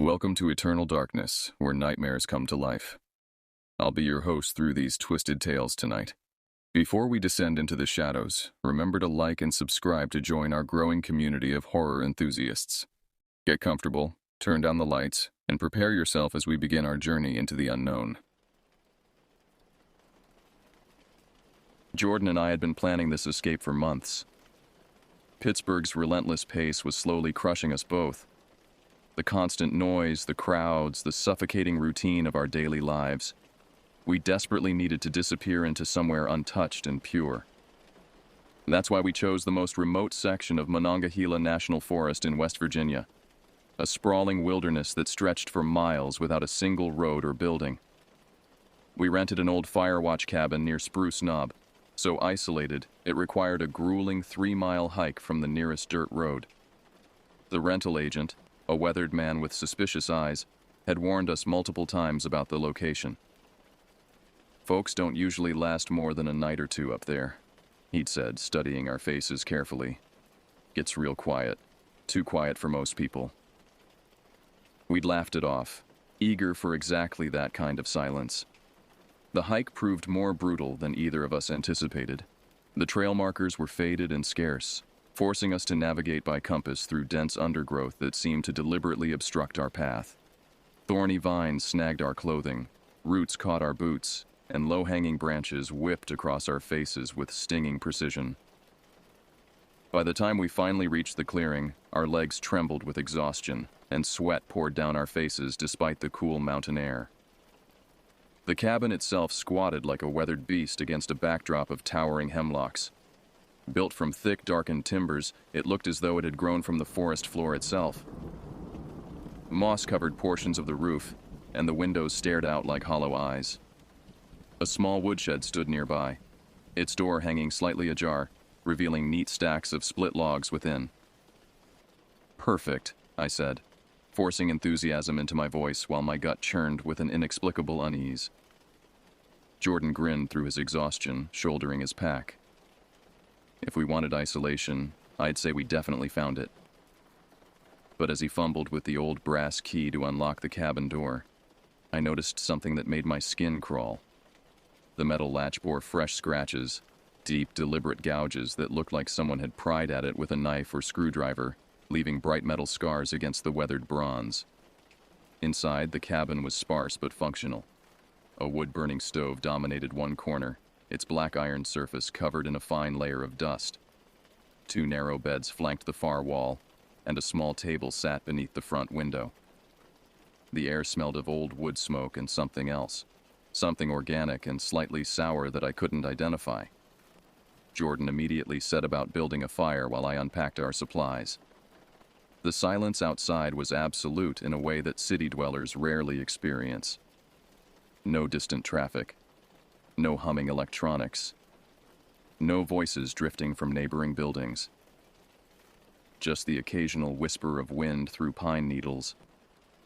Welcome to Eternal Darkness, where nightmares come to life. I'll be your host through these twisted tales tonight. Before we descend into the shadows, remember to like and subscribe to join our growing community of horror enthusiasts. Get comfortable, turn down the lights, and prepare yourself as we begin our journey into the unknown. Jordan and I had been planning this escape for months. Pittsburgh's relentless pace was slowly crushing us both. The constant noise, the crowds, the suffocating routine of our daily lives. We desperately needed to disappear into somewhere untouched and pure. That's why we chose the most remote section of Monongahela National Forest in West Virginia, a sprawling wilderness that stretched for miles without a single road or building. We rented an old firewatch cabin near Spruce Knob, so isolated it required a grueling 3-mile hike from the nearest dirt road. The rental agent, a weathered man with suspicious eyes, had warned us multiple times about the location. "Folks don't usually last more than a night or two up there," he'd said, studying our faces carefully. "Gets real quiet. Too quiet for most people." We'd laughed it off, eager for exactly that kind of silence. The hike proved more brutal than either of us anticipated. The trail markers were faded and scarce, forcing us to navigate by compass through dense undergrowth that seemed to deliberately obstruct our path. Thorny vines snagged our clothing, roots caught our boots, and low-hanging branches whipped across our faces with stinging precision. By the time we finally reached the clearing, our legs trembled with exhaustion, and sweat poured down our faces despite the cool mountain air. The cabin itself squatted like a weathered beast against a backdrop of towering hemlocks. Built from thick, darkened timbers, it looked as though it had grown from the forest floor itself. Moss covered portions of the roof, and the windows stared out like hollow eyes. A small woodshed stood nearby, its door hanging slightly ajar, revealing neat stacks of split logs within. "Perfect," I said, forcing enthusiasm into my voice while my gut churned with an inexplicable unease. Jordan grinned through his exhaustion, shouldering his pack. If we wanted isolation, I'd say we definitely found it. But as he fumbled with the old brass key to unlock the cabin door, I noticed something that made my skin crawl. The metal latch bore fresh scratches, deep, deliberate gouges that looked like someone had pried at it with a knife or screwdriver, leaving bright metal scars against the weathered bronze. Inside, the cabin was sparse but functional. A wood-burning stove dominated one corner, its black iron surface covered in a fine layer of dust. 2 narrow beds flanked the far wall, and a small table sat beneath the front window. The air smelled of old wood smoke and something else, something organic and slightly sour that I couldn't identify. Jordan immediately set about building a fire while I unpacked our supplies. The silence outside was absolute in a way that city dwellers rarely experience. No distant traffic. No humming electronics. No voices drifting from neighboring buildings. Just the occasional whisper of wind through pine needles,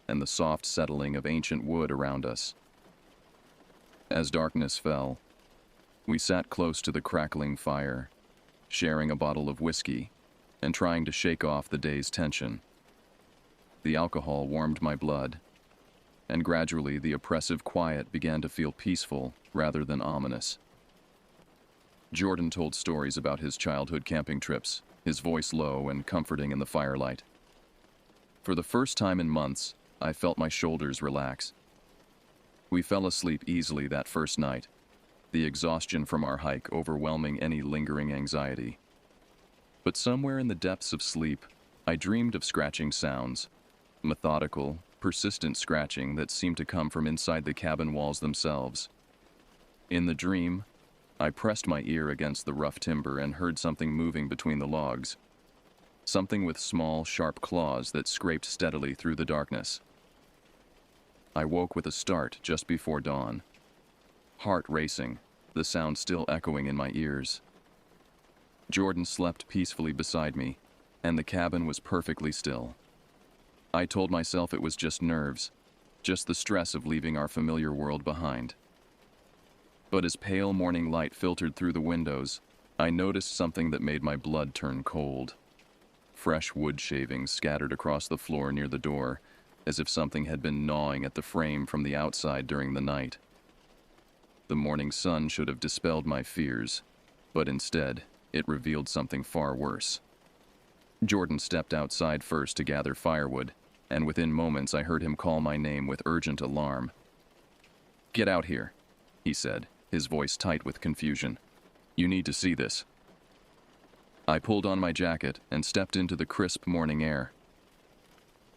and the soft settling of ancient wood around us. As darkness fell, we sat close to the crackling fire, sharing a bottle of whiskey and trying to shake off the day's tension. The alcohol warmed my blood, and gradually the oppressive quiet began to feel peaceful rather than ominous. Jordan told stories about his childhood camping trips, his voice low and comforting in the firelight. For the first time in months, I felt my shoulders relax. We fell asleep easily that first night, the exhaustion from our hike overwhelming any lingering anxiety. But somewhere in the depths of sleep, I dreamed of scratching sounds, methodical, persistent scratching that seemed to come from inside the cabin walls themselves. In the dream, I pressed my ear against the rough timber and heard something moving between the logs. Something with small, sharp claws that scraped steadily through the darkness. I woke with a start just before dawn. Heart racing, the sound still echoing in my ears. Jordan slept peacefully beside me, and the cabin was perfectly still. I told myself it was just nerves, just the stress of leaving our familiar world behind. But as pale morning light filtered through the windows, I noticed something that made my blood turn cold. Fresh wood shavings scattered across the floor near the door, as if something had been gnawing at the frame from the outside during the night. The morning sun should have dispelled my fears, but instead, it revealed something far worse. Jordan stepped outside first to gather firewood, and within moments I heard him call my name with urgent alarm. "Get out here," he said, his voice tight with confusion. "You need to see this." I pulled on my jacket and stepped into the crisp morning air.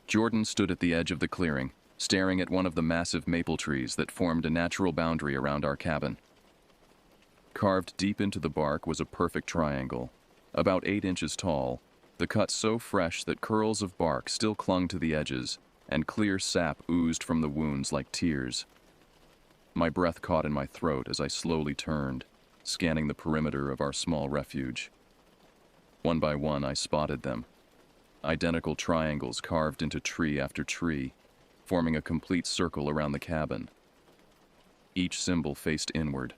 Jordan stood at the edge of the clearing, staring at one of the massive maple trees that formed a natural boundary around our cabin. Carved deep into the bark was a perfect triangle, about 8 inches tall, the cut so fresh that curls of bark still clung to the edges, and clear sap oozed from the wounds like tears. My breath caught in my throat as I slowly turned, scanning the perimeter of our small refuge. One by one, I spotted them. Identical triangles carved into tree after tree, forming a complete circle around the cabin. Each symbol faced inward,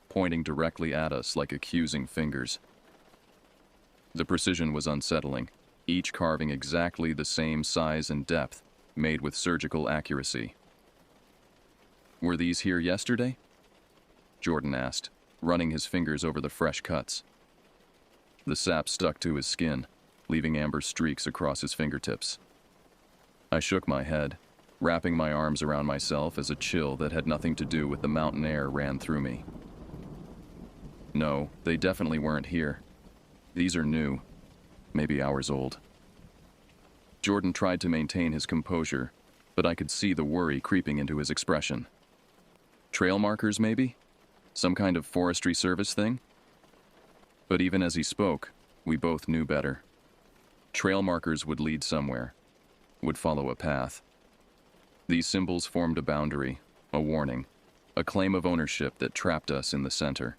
pointing directly at us like accusing fingers. The precision was unsettling, each carving exactly the same size and depth, made with surgical accuracy. "Were these here yesterday?" Jordan asked, running his fingers over the fresh cuts. The sap stuck to his skin, leaving amber streaks across his fingertips. I shook my head, wrapping my arms around myself as a chill that had nothing to do with the mountain air ran through me. No, they definitely weren't here. These are new, maybe hours old. Jordan tried to maintain his composure, but I could see the worry creeping into his expression. Trail markers, maybe? Some kind of forestry service thing? But even as he spoke, we both knew better. Trail markers would lead somewhere, would follow a path. These symbols formed a boundary, a warning, a claim of ownership that trapped us in the center.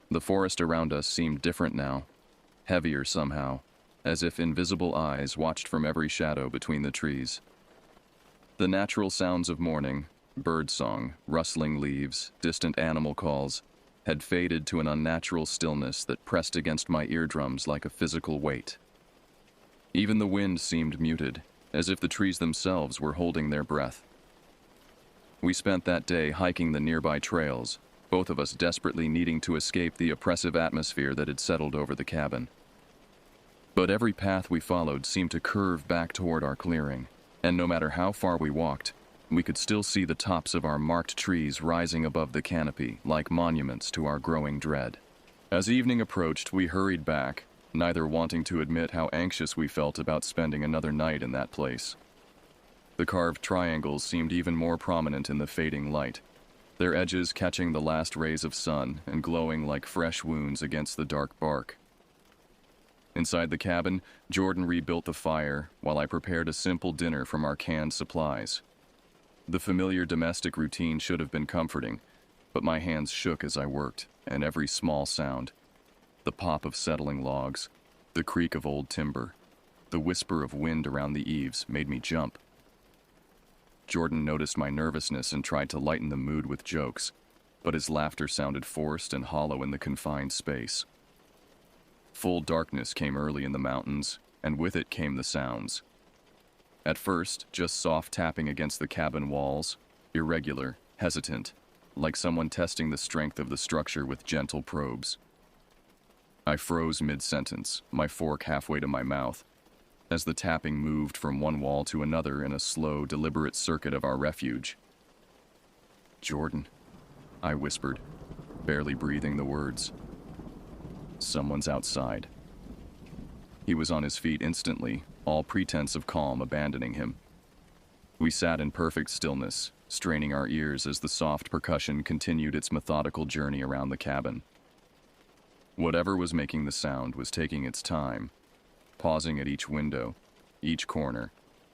The forest around us seemed different now, heavier somehow, as if invisible eyes watched from every shadow between the trees. The natural sounds of morning, birdsong, rustling leaves, distant animal calls, had faded to an unnatural stillness that pressed against my eardrums like a physical weight. Even the wind seemed muted, as if the trees themselves were holding their breath. We spent that day hiking the nearby trails, both of us desperately needing to escape the oppressive atmosphere that had settled over the cabin. But every path we followed seemed to curve back toward our clearing, and no matter how far we walked, we could still see the tops of our marked trees rising above the canopy like monuments to our growing dread. As evening approached, we hurried back, neither wanting to admit how anxious we felt about spending another night in that place. The carved triangles seemed even more prominent in the fading light, their edges catching the last rays of sun and glowing like fresh wounds against the dark bark. Inside the cabin, Jordan rebuilt the fire while I prepared a simple dinner from our canned supplies. The familiar domestic routine should have been comforting, but my hands shook as I worked, and every small sound, the pop of settling logs, the creak of old timber, the whisper of wind around the eaves made me jump. Jordan noticed my nervousness and tried to lighten the mood with jokes, but his laughter sounded forced and hollow in the confined space. Full darkness came early in the mountains, and with it came the sounds. At first, just soft tapping against the cabin walls, irregular, hesitant, like someone testing the strength of the structure with gentle probes. I froze mid-sentence, my fork halfway to my mouth, as the tapping moved from one wall to another in a slow, deliberate circuit of our refuge. "Jordan," I whispered, barely breathing the words. "Someone's outside." He was on his feet instantly, all pretense of calm abandoning him. We sat in perfect stillness, straining our ears as the soft percussion continued its methodical journey around the cabin. Whatever was making the sound was taking its time, pausing at each window, each corner,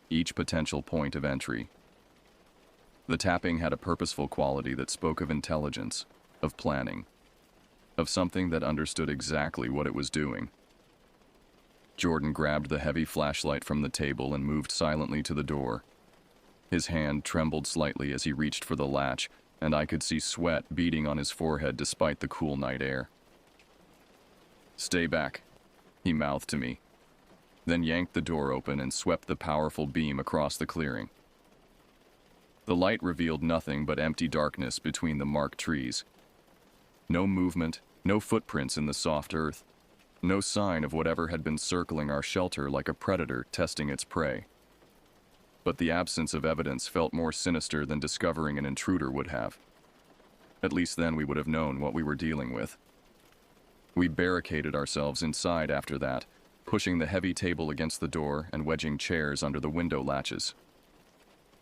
each potential point of entry. The tapping had a purposeful quality that spoke of intelligence, of planning, of something that understood exactly what it was doing. Jordan grabbed the heavy flashlight from the table and moved silently to the door. His hand trembled slightly as he reached for the latch, and I could see sweat beading on his forehead despite the cool night air. "Stay back," he mouthed to me. then yanked the door open and swept the powerful beam across the clearing. The light revealed nothing but empty darkness between the marked trees. No movement, no footprints in the soft earth, no sign of whatever had been circling our shelter like a predator testing its prey. But the absence of evidence felt more sinister than discovering an intruder would have. At least then we would have known what we were dealing with. We barricaded ourselves inside after that, pushing the heavy table against the door and wedging chairs under the window latches.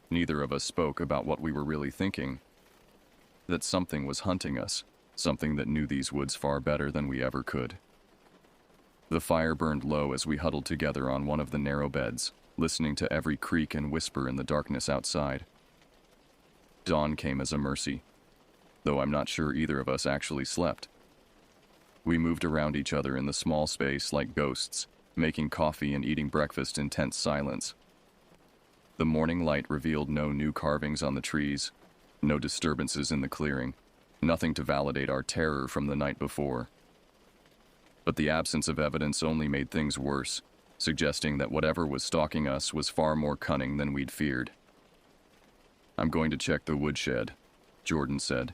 Neither of us spoke about what we were really thinking. That something was hunting us, something that knew these woods far better than we ever could. The fire burned low as we huddled together on one of the narrow beds, listening to every creak and whisper in the darkness outside. Dawn came as a mercy, though I'm not sure either of us actually slept. We moved around each other in the small space like ghosts, making coffee and eating breakfast in tense silence. The morning light revealed no new carvings on the trees, no disturbances in the clearing, nothing to validate our terror from the night before. But the absence of evidence only made things worse, suggesting that whatever was stalking us was far more cunning than we'd feared. "I'm going to check the woodshed," Jordan said,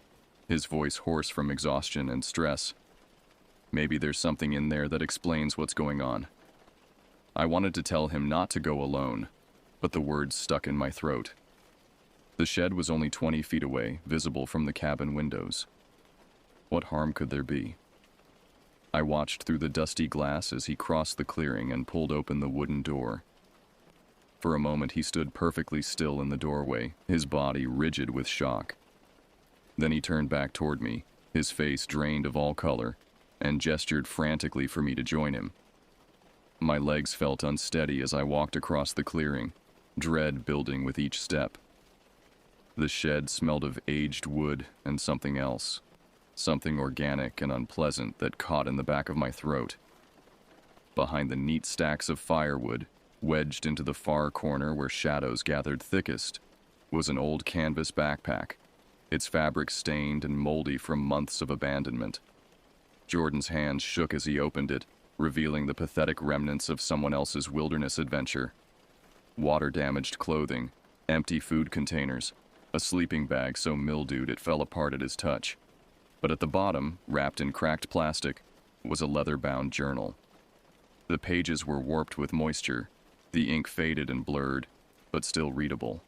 his voice hoarse from exhaustion and stress. "Maybe there's something in there that explains what's going on." I wanted to tell him not to go alone, but the words stuck in my throat. The shed was only 20 feet away, visible from the cabin windows. What harm could there be? I watched through the dusty glass as he crossed the clearing and pulled open the wooden door. For a moment he stood perfectly still in the doorway, his body rigid with shock. Then he turned back toward me, his face drained of all color, and gestured frantically for me to join him. My legs felt unsteady as I walked across the clearing, dread building with each step. The shed smelled of aged wood and something else, something organic and unpleasant that caught in the back of my throat. Behind the neat stacks of firewood, wedged into the far corner where shadows gathered thickest, was an old canvas backpack, its fabric stained and moldy from months of abandonment. Jordan's hands shook as he opened it, revealing the pathetic remnants of someone else's wilderness adventure. Water-damaged clothing, empty food containers, a sleeping bag so mildewed it fell apart at his touch. But at the bottom, wrapped in cracked plastic, was a leather-bound journal. The pages were warped with moisture, the ink faded and blurred, but still readable.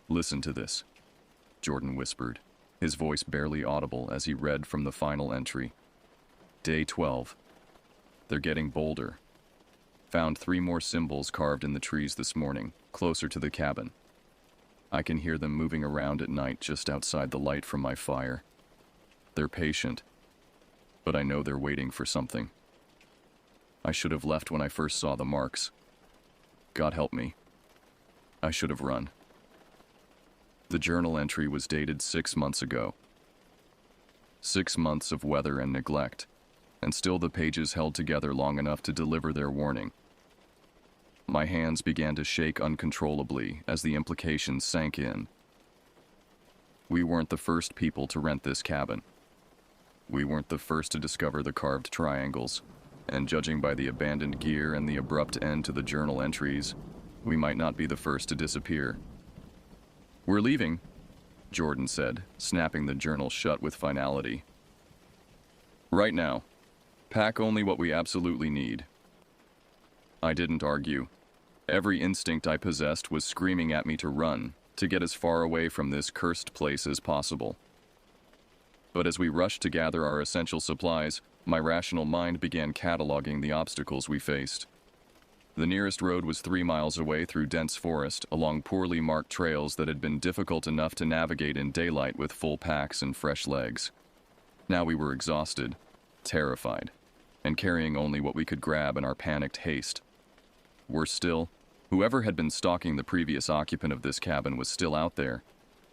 "Listen to this," Jordan whispered, his voice barely audible as he read from the final entry. "Day 12. They're getting bolder. Found 3 more symbols carved in the trees this morning, closer to the cabin. I can hear them moving around at night just outside the light from my fire. They're patient, but I know they're waiting for something. I should have left when I first saw the marks. God help me. I should have run." The journal entry was dated 6 months ago. 6 months of weather and neglect, and still the pages held together long enough to deliver their warning. My hands began to shake uncontrollably as the implications sank in. We weren't the first people to rent this cabin. We weren't the first to discover the carved triangles, and judging by the abandoned gear and the abrupt end to the journal entries, we might not be the first to disappear. "We're leaving," Jordan said, snapping the journal shut with finality. "Right now. Pack only what we absolutely need." I didn't argue. Every instinct I possessed was screaming at me to run, to get as far away from this cursed place as possible. But as we rushed to gather our essential supplies, my rational mind began cataloging the obstacles we faced. The nearest road was 3 miles away through dense forest, along poorly marked trails that had been difficult enough to navigate in daylight with full packs and fresh legs. Now we were exhausted, terrified, and carrying only what we could grab in our panicked haste. Worse still, whoever had been stalking the previous occupant of this cabin was still out there,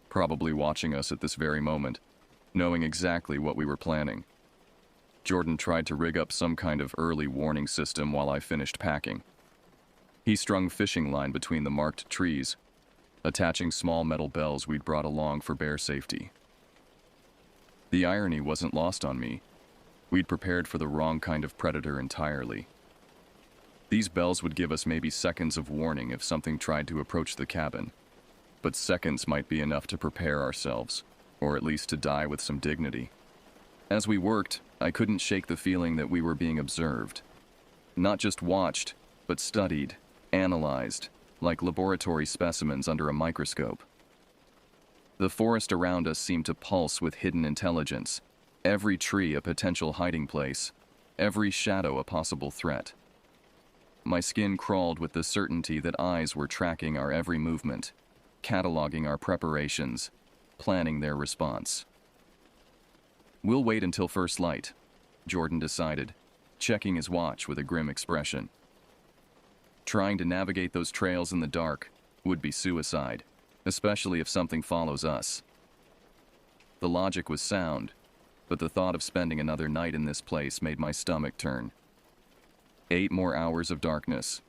probably watching us at this very moment, knowing exactly what we were planning. Jordan tried to rig up some kind of early warning system while I finished packing. He strung fishing line between the marked trees, attaching small metal bells we'd brought along for bear safety. The irony wasn't lost on me. We'd prepared for the wrong kind of predator entirely. These bells would give us maybe seconds of warning if something tried to approach the cabin, but seconds might be enough to prepare ourselves, or at least to die with some dignity. As we worked, I couldn't shake the feeling that we were being observed. Not just watched, but studied, analyzed, like laboratory specimens under a microscope. The forest around us seemed to pulse with hidden intelligence, every tree a potential hiding place, every shadow a possible threat. My skin crawled with the certainty that eyes were tracking our every movement, cataloging our preparations, planning their response. "We'll wait until first light," Jordan decided, checking his watch with a grim expression. Trying to navigate those trails in the dark would be suicide, especially if something follows us. The logic was sound, but the thought of spending another night in this place made my stomach turn. 8 more hours of darkness,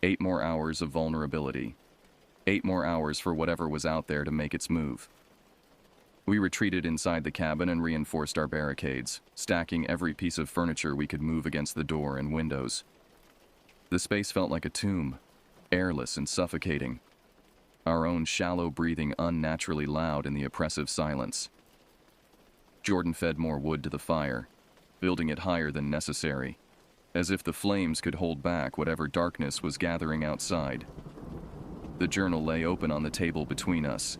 8 more hours of vulnerability, 8 more hours for whatever was out there to make its move. We retreated inside the cabin and reinforced our barricades, stacking every piece of furniture we could move against the door and windows. The space felt like a tomb, airless and suffocating. Our own shallow breathing unnaturally loud in the oppressive silence. Jordan fed more wood to the fire, building it higher than necessary, as if the flames could hold back whatever darkness was gathering outside. The journal lay open on the table between us,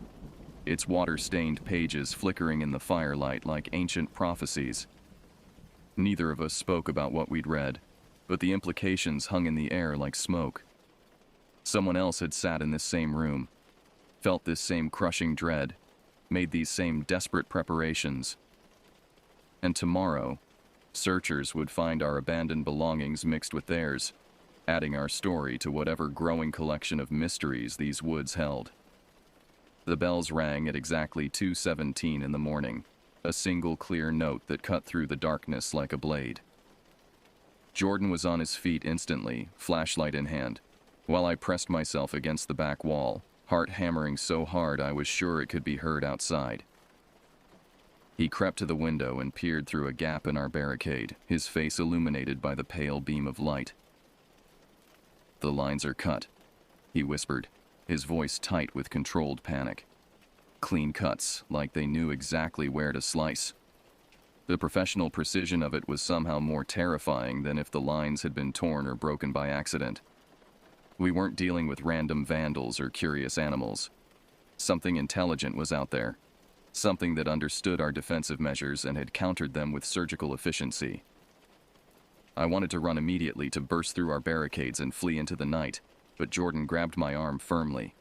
its water-stained pages flickering in the firelight like ancient prophecies. Neither of us spoke about what we'd read, but the implications hung in the air like smoke. Someone else had sat in this same room, felt this same crushing dread, made these same desperate preparations. And tomorrow, searchers would find our abandoned belongings mixed with theirs, adding our story to whatever growing collection of mysteries these woods held. The bells rang at exactly 2:17 in the morning, a single clear note that cut through the darkness like a blade. Jordan was on his feet instantly, flashlight in hand, while I pressed myself against the back wall, heart hammering so hard I was sure it could be heard outside. He crept to the window and peered through a gap in our barricade, his face illuminated by the pale beam of light. "The lines are cut," he whispered, his voice tight with controlled panic. Clean cuts, like they knew exactly where to slice. The professional precision of it was somehow more terrifying than if the lines had been torn or broken by accident. We weren't dealing with random vandals or curious animals. Something intelligent was out there. Something that understood our defensive measures and had countered them with surgical efficiency. I wanted to run immediately to burst through our barricades and flee into the night, but Jordan grabbed my arm firmly.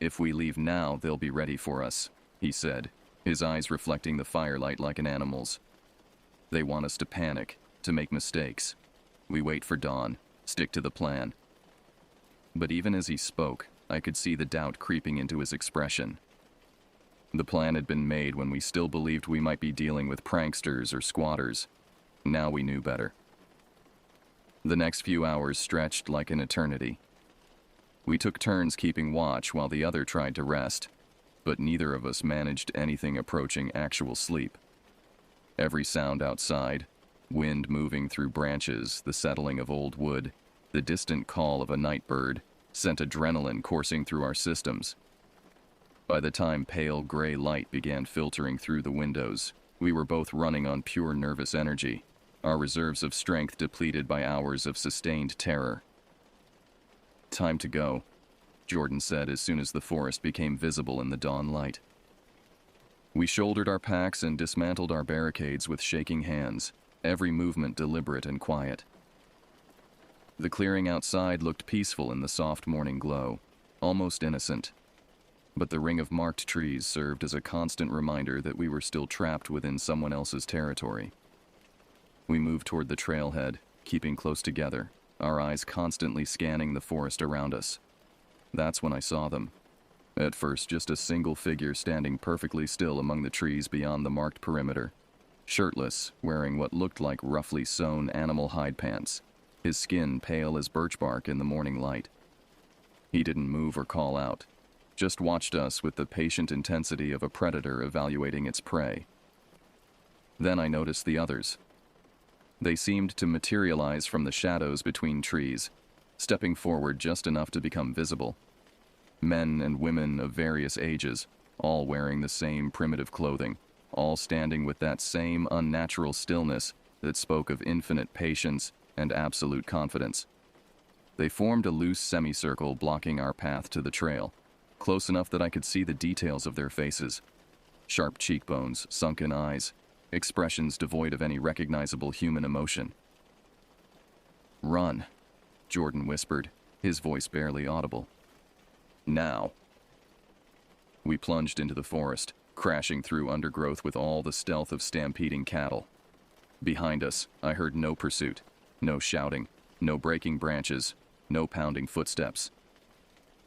"If we leave now, they'll be ready for us," he said, his eyes reflecting the firelight like an animal's. "They want us to panic, to make mistakes. We wait for dawn, stick to the plan." But even as he spoke, I could see the doubt creeping into his expression. The plan had been made when we still believed we might be dealing with pranksters or squatters. Now we knew better. The next few hours stretched like an eternity. We took turns keeping watch while the other tried to rest, but neither of us managed anything approaching actual sleep. Every sound outside, wind moving through branches, the settling of old wood, the distant call of a night bird, sent adrenaline coursing through our systems. By the time pale gray light began filtering through the windows, we were both running on pure nervous energy, our reserves of strength depleted by hours of sustained terror. "Time to go," Jordan said as soon as the forest became visible in the dawn light. We shouldered our packs and dismantled our barricades with shaking hands, every movement deliberate and quiet. The clearing outside looked peaceful in the soft morning glow, almost innocent. But the ring of marked trees served as a constant reminder that we were still trapped within someone else's territory. We moved toward the trailhead, keeping close together, our eyes constantly scanning the forest around us. That's when I saw them. At first, just a single figure standing perfectly still among the trees beyond the marked perimeter. Shirtless, wearing what looked like roughly sewn animal hide pants, his skin pale as birch bark in the morning light. He didn't move or call out, just watched us with the patient intensity of a predator evaluating its prey. Then I noticed the others. They seemed to materialize from the shadows between trees, stepping forward just enough to become visible. Men and women of various ages, all wearing the same primitive clothing, all standing with that same unnatural stillness that spoke of infinite patience and absolute confidence. They formed a loose semicircle blocking our path to the trail, close enough that I could see the details of their faces. Sharp cheekbones, sunken eyes, expressions devoid of any recognizable human emotion. "Run," Jordan whispered, his voice barely audible. "Now." We plunged into the forest, crashing through undergrowth with all the stealth of stampeding cattle. Behind us, I heard no pursuit, no shouting, no breaking branches, no pounding footsteps.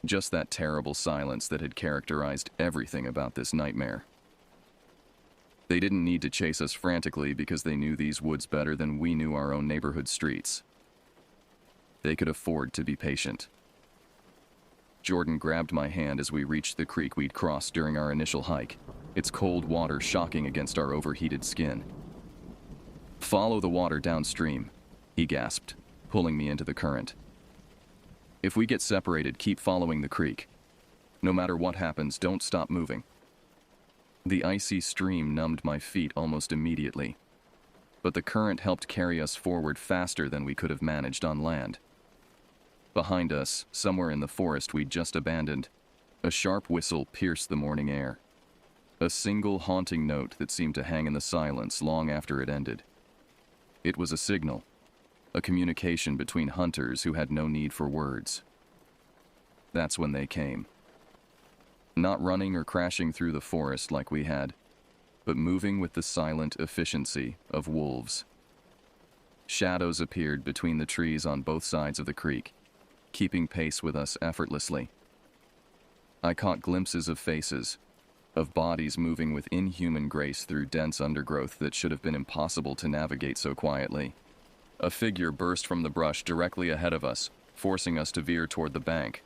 Just that terrible silence that had characterized everything about this nightmare. They didn't need to chase us frantically because they knew these woods better than we knew our own neighborhood streets. They could afford to be patient. Jordan grabbed my hand as we reached the creek we'd crossed during our initial hike, its cold water shocking against our overheated skin. "Follow the water downstream," he gasped, pulling me into the current. "If we get separated, keep following the creek. No matter what happens, don't stop moving." The icy stream numbed my feet almost immediately, but the current helped carry us forward faster than we could have managed on land. Behind us, somewhere in the forest we'd just abandoned, a sharp whistle pierced the morning air. A single haunting note that seemed to hang in the silence long after it ended. It was a signal, a communication between hunters who had no need for words. That's when they came. Not running or crashing through the forest like we had, but moving with the silent efficiency of wolves. Shadows appeared between the trees on both sides of the creek, keeping pace with us effortlessly. I caught glimpses of faces, of bodies moving with inhuman grace through dense undergrowth that should have been impossible to navigate so quietly. A figure burst from the brush directly ahead of us, forcing us to veer toward the bank.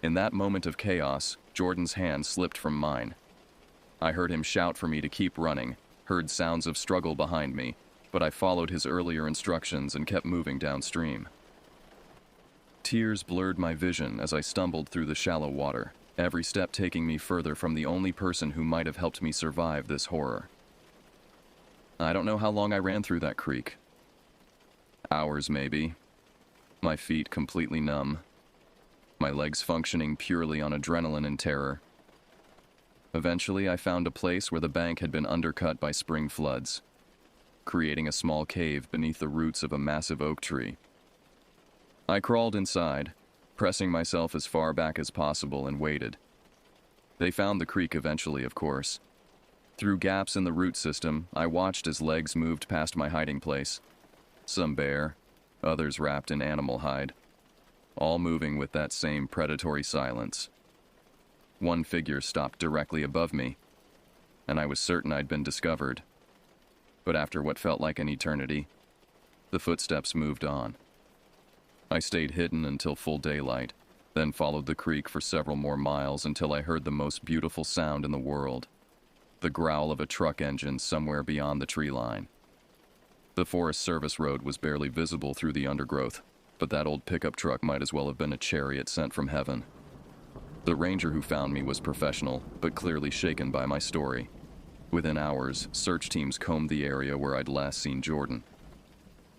In that moment of chaos, Jordan's hand slipped from mine. I heard him shout for me to keep running, heard sounds of struggle behind me, but I followed his earlier instructions and kept moving downstream. Tears blurred my vision as I stumbled through the shallow water, every step taking me further from the only person who might have helped me survive this horror. I don't know how long I ran through that creek. Hours, maybe. My feet completely numb. My legs functioning purely on adrenaline and terror. Eventually, I found a place where the bank had been undercut by spring floods, creating a small cave beneath the roots of a massive oak tree. I crawled inside, pressing myself as far back as possible, and waited. They found the creek eventually, of course. Through gaps in the root system, I watched as legs moved past my hiding place. Some bare, others wrapped in animal hide, all moving with that same predatory silence. One figure stopped directly above me, and I was certain I'd been discovered. But after what felt like an eternity, the footsteps moved on. I stayed hidden until full daylight, then followed the creek for several more miles until I heard the most beautiful sound in the world, the growl of a truck engine somewhere beyond the tree line. The Forest Service road was barely visible through the undergrowth, but that old pickup truck might as well have been a chariot sent from heaven. The ranger who found me was professional, but clearly shaken by my story. Within hours, search teams combed the area where I'd last seen Jordan.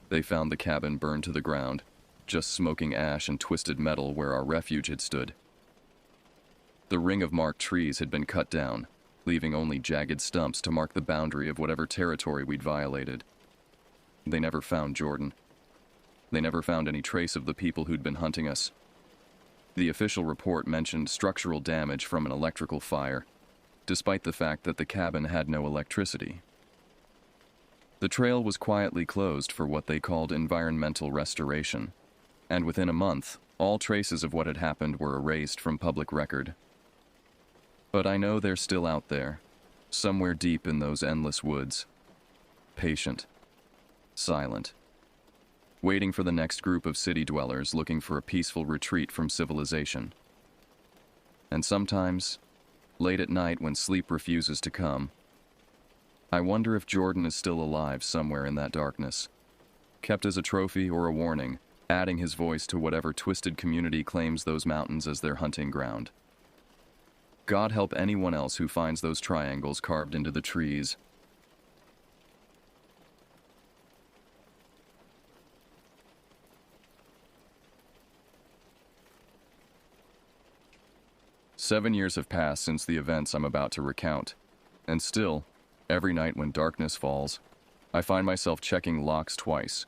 They found the cabin burned to the ground, just smoking ash and twisted metal where our refuge had stood. The ring of marked trees had been cut down, leaving only jagged stumps to mark the boundary of whatever territory we'd violated. They never found Jordan. They never found any trace of the people who'd been hunting us. The official report mentioned structural damage from an electrical fire, despite the fact that the cabin had no electricity. The trail was quietly closed for what they called environmental restoration, and within a month, all traces of what had happened were erased from public record. But I know they're still out there, somewhere deep in those endless woods, patient, silent, waiting for the next group of city dwellers looking for a peaceful retreat from civilization. And sometimes, late at night when sleep refuses to come, I wonder if Jordan is still alive somewhere in that darkness, kept as a trophy or a warning, adding his voice to whatever twisted community claims those mountains as their hunting ground. God help anyone else who finds those triangles carved into the trees. "7 years have passed since the events I'm about to recount, and still, every night when darkness falls, I find myself checking locks twice,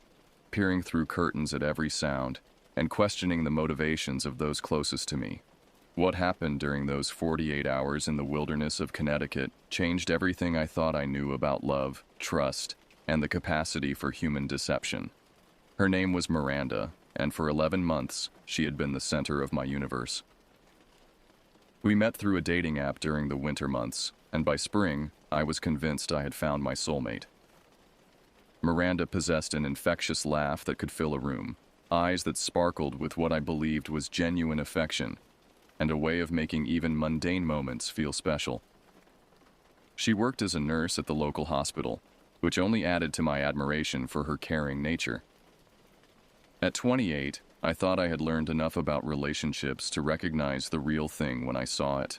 peering through curtains at every sound, and questioning the motivations of those closest to me. What happened during those 48 hours in the wilderness of Connecticut changed everything I thought I knew about love, trust, and the capacity for human deception. Her name was Miranda, and for 11 months, she had been the center of my universe. We met through a dating app during the winter months, and by spring, I was convinced I had found my soulmate. Miranda possessed an infectious laugh that could fill a room, eyes that sparkled with what I believed was genuine affection, and a way of making even mundane moments feel special. She worked as a nurse at the local hospital, which only added to my admiration for her caring nature. At 28, I thought I had learned enough about relationships to recognize the real thing when I saw it.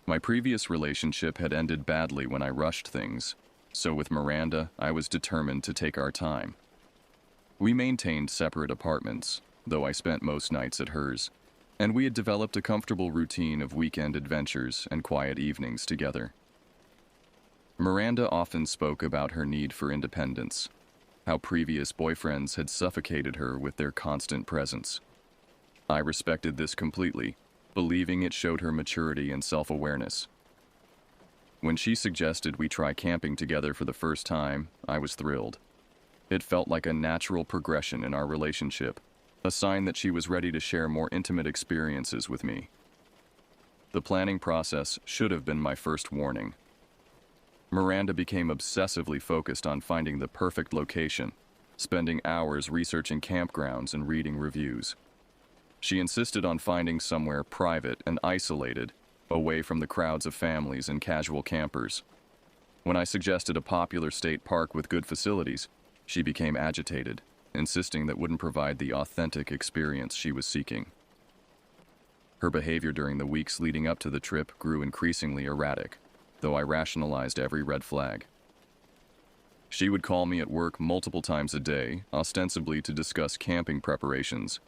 My previous relationship had ended badly when I rushed things, so with Miranda, I was determined to take our time. We maintained separate apartments, though I spent most nights at hers, and we had developed a comfortable routine of weekend adventures and quiet evenings together. Miranda often spoke about her need for independence, how previous boyfriends had suffocated her with their constant presence. I respected this completely, believing it showed her maturity and self-awareness. When she suggested we try camping together for the first time, I was thrilled. It felt like a natural progression in our relationship, a sign that she was ready to share more intimate experiences with me. The planning process should have been my first warning. Miranda became obsessively focused on finding the perfect location, spending hours researching campgrounds and reading reviews. She insisted on finding somewhere private and isolated, away from the crowds of families and casual campers. When I suggested a popular state park with good facilities, she became agitated, insisting that wouldn't provide the authentic experience she was seeking. Her behavior during the weeks leading up to the trip grew increasingly erratic, though I rationalized every red flag. She would call me at work multiple times a day, ostensibly to discuss camping preparations,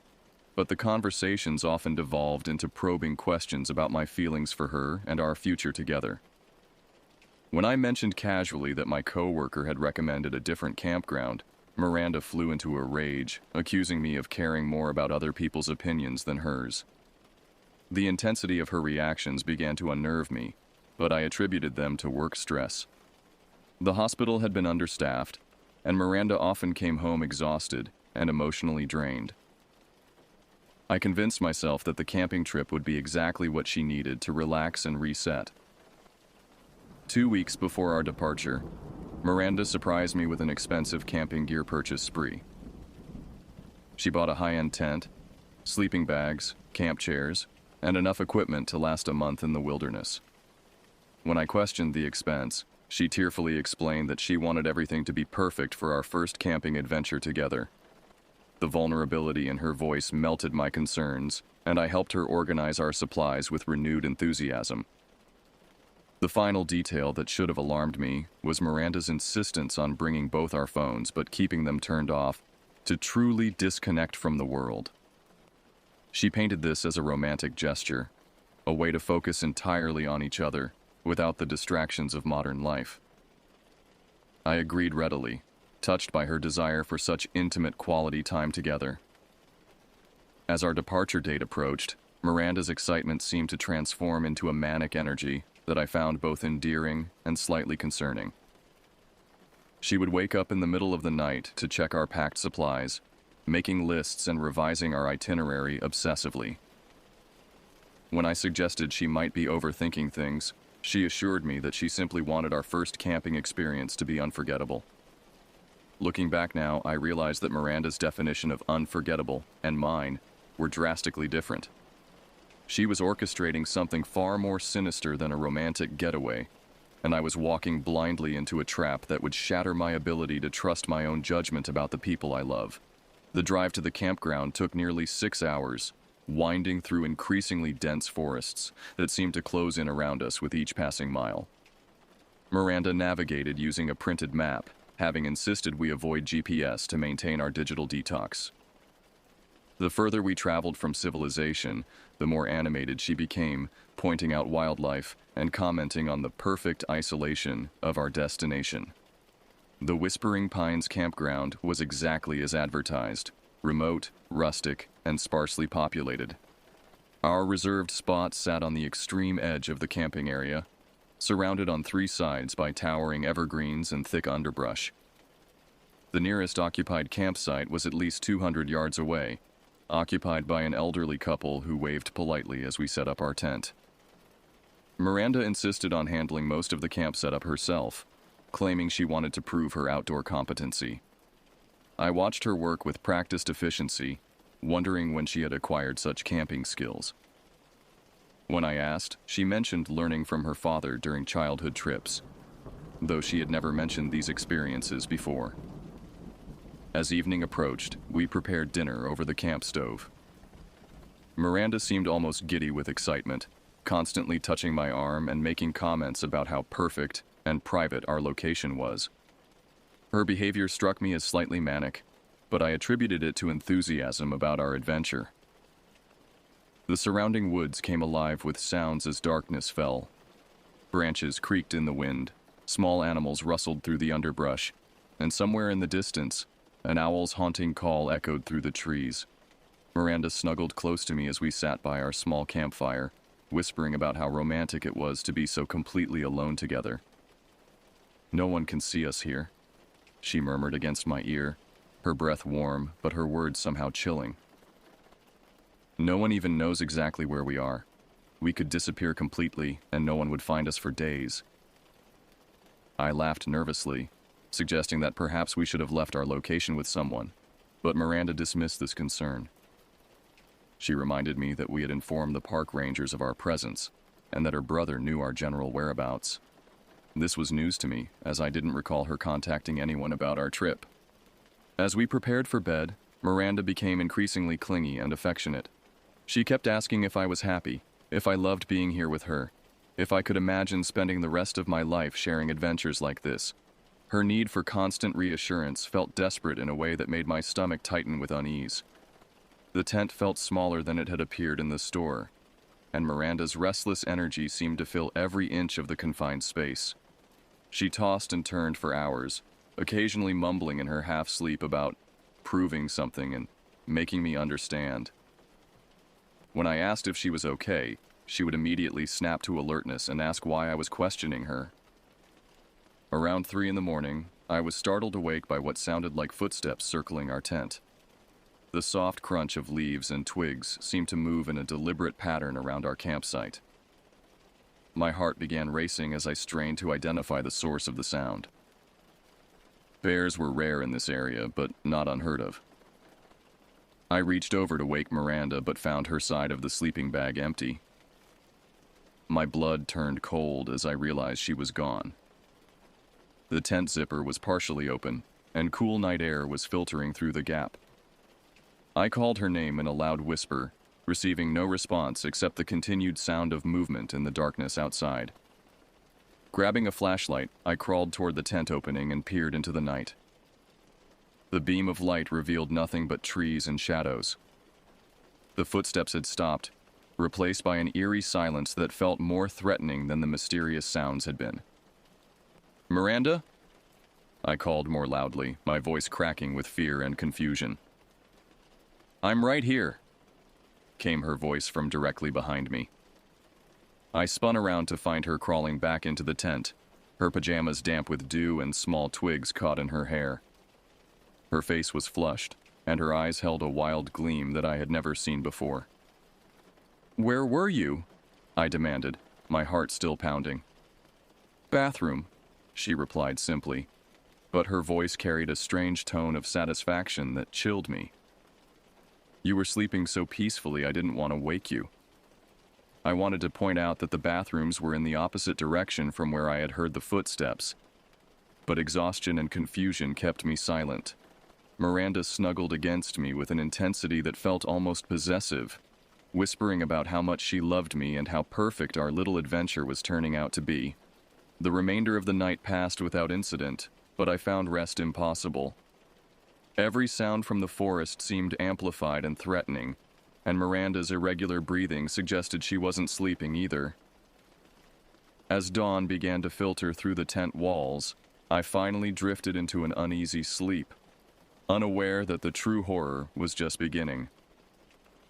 but the conversations often devolved into probing questions about my feelings for her and our future together. When I mentioned casually that my coworker had recommended a different campground, Miranda flew into a rage, accusing me of caring more about other people's opinions than hers. The intensity of her reactions began to unnerve me, but I attributed them to work stress. The hospital had been understaffed, and Miranda often came home exhausted and emotionally drained. I convinced myself that the camping trip would be exactly what she needed to relax and reset. 2 weeks before our departure, Miranda surprised me with an expensive camping gear purchase spree. She bought a high-end tent, sleeping bags, camp chairs, and enough equipment to last a month in the wilderness. When I questioned the expense, she tearfully explained that she wanted everything to be perfect for our first camping adventure together. The vulnerability in her voice melted my concerns, and I helped her organize our supplies with renewed enthusiasm. The final detail that should have alarmed me was Miranda's insistence on bringing both our phones but keeping them turned off to truly disconnect from the world. She painted this as a romantic gesture, a way to focus entirely on each other without the distractions of modern life. I agreed readily, touched by her desire for such intimate quality time together. As our departure date approached, Miranda's excitement seemed to transform into a manic energy that I found both endearing and slightly concerning. She would wake up in the middle of the night to check our packed supplies, making lists and revising our itinerary obsessively. When I suggested she might be overthinking things, she assured me that she simply wanted our first camping experience to be unforgettable. Looking back now, I realize that Miranda's definition of unforgettable and mine were drastically different. She was orchestrating something far more sinister than a romantic getaway, and I was walking blindly into a trap that would shatter my ability to trust my own judgment about the people I love. The drive to the campground took nearly 6 hours, winding through increasingly dense forests that seemed to close in around us with each passing mile. Miranda navigated using a printed map, having insisted we avoid GPS to maintain our digital detox. The further we traveled from civilization, the more animated she became, pointing out wildlife and commenting on the perfect isolation of our destination. The Whispering Pines campground was exactly as advertised: remote, rustic, and sparsely populated. Our reserved spot sat on the extreme edge of the camping area, surrounded on 3 sides by towering evergreens and thick underbrush. The nearest occupied campsite was at least 200 yards away, occupied by an elderly couple who waved politely as we set up our tent. Miranda insisted on handling most of the camp setup herself, claiming she wanted to prove her outdoor competency. I watched her work with practiced efficiency, wondering when she had acquired such camping skills. When I asked, she mentioned learning from her father during childhood trips, though she had never mentioned these experiences before. As evening approached, we prepared dinner over the camp stove. Miranda seemed almost giddy with excitement, constantly touching my arm and making comments about how perfect and private our location was. Her behavior struck me as slightly manic, but I attributed it to enthusiasm about our adventure. The surrounding woods came alive with sounds as darkness fell. Branches creaked in the wind, small animals rustled through the underbrush, and somewhere in the distance, an owl's haunting call echoed through the trees. Miranda snuggled close to me as we sat by our small campfire, whispering about how romantic it was to be so completely alone together. "No one can see us here," she murmured against my ear, her breath warm, but her words somehow chilling. "No one even knows exactly where we are. We could disappear completely, and no one would find us for days." I laughed nervously, suggesting that perhaps we should have left our location with someone, but Miranda dismissed this concern. She reminded me that we had informed the park rangers of our presence, and that her brother knew our general whereabouts. This was news to me, as I didn't recall her contacting anyone about our trip. As we prepared for bed, Miranda became increasingly clingy and affectionate. She kept asking if I was happy, if I loved being here with her, if I could imagine spending the rest of my life sharing adventures like this. Her need for constant reassurance felt desperate in a way that made my stomach tighten with unease. The tent felt smaller than it had appeared in the store, and Miranda's restless energy seemed to fill every inch of the confined space. She tossed and turned for hours, occasionally mumbling in her half-sleep about proving something and making me understand. When I asked if she was okay, she would immediately snap to alertness and ask why I was questioning her. Around 3 in the morning, I was startled awake by what sounded like footsteps circling our tent. The soft crunch of leaves and twigs seemed to move in a deliberate pattern around our campsite. My heart began racing as I strained to identify the source of the sound. Bears were rare in this area, but not unheard of. I reached over to wake Miranda, but found her side of the sleeping bag empty. My blood turned cold as I realized she was gone. The tent zipper was partially open, and cool night air was filtering through the gap. I called her name in a loud whisper, receiving no response except the continued sound of movement in the darkness outside. Grabbing a flashlight, I crawled toward the tent opening and peered into the night. The beam of light revealed nothing but trees and shadows. The footsteps had stopped, replaced by an eerie silence that felt more threatening than the mysterious sounds had been. "Miranda?" I called more loudly, my voice cracking with fear and confusion. "I'm right here," came her voice from directly behind me. I spun around to find her crawling back into the tent, her pajamas damp with dew and small twigs caught in her hair. Her face was flushed, and her eyes held a wild gleam that I had never seen before. "Where were you?" I demanded, my heart still pounding. "Bathroom," she replied simply, but her voice carried a strange tone of satisfaction that chilled me. "You were sleeping so peacefully I didn't want to wake you." I wanted to point out that the bathrooms were in the opposite direction from where I had heard the footsteps, but exhaustion and confusion kept me silent. Miranda snuggled against me with an intensity that felt almost possessive, whispering about how much she loved me and how perfect our little adventure was turning out to be. The remainder of the night passed without incident, but I found rest impossible. Every sound from the forest seemed amplified and threatening, and Miranda's irregular breathing suggested she wasn't sleeping either. As dawn began to filter through the tent walls, I finally drifted into an uneasy sleep, unaware that the true horror was just beginning.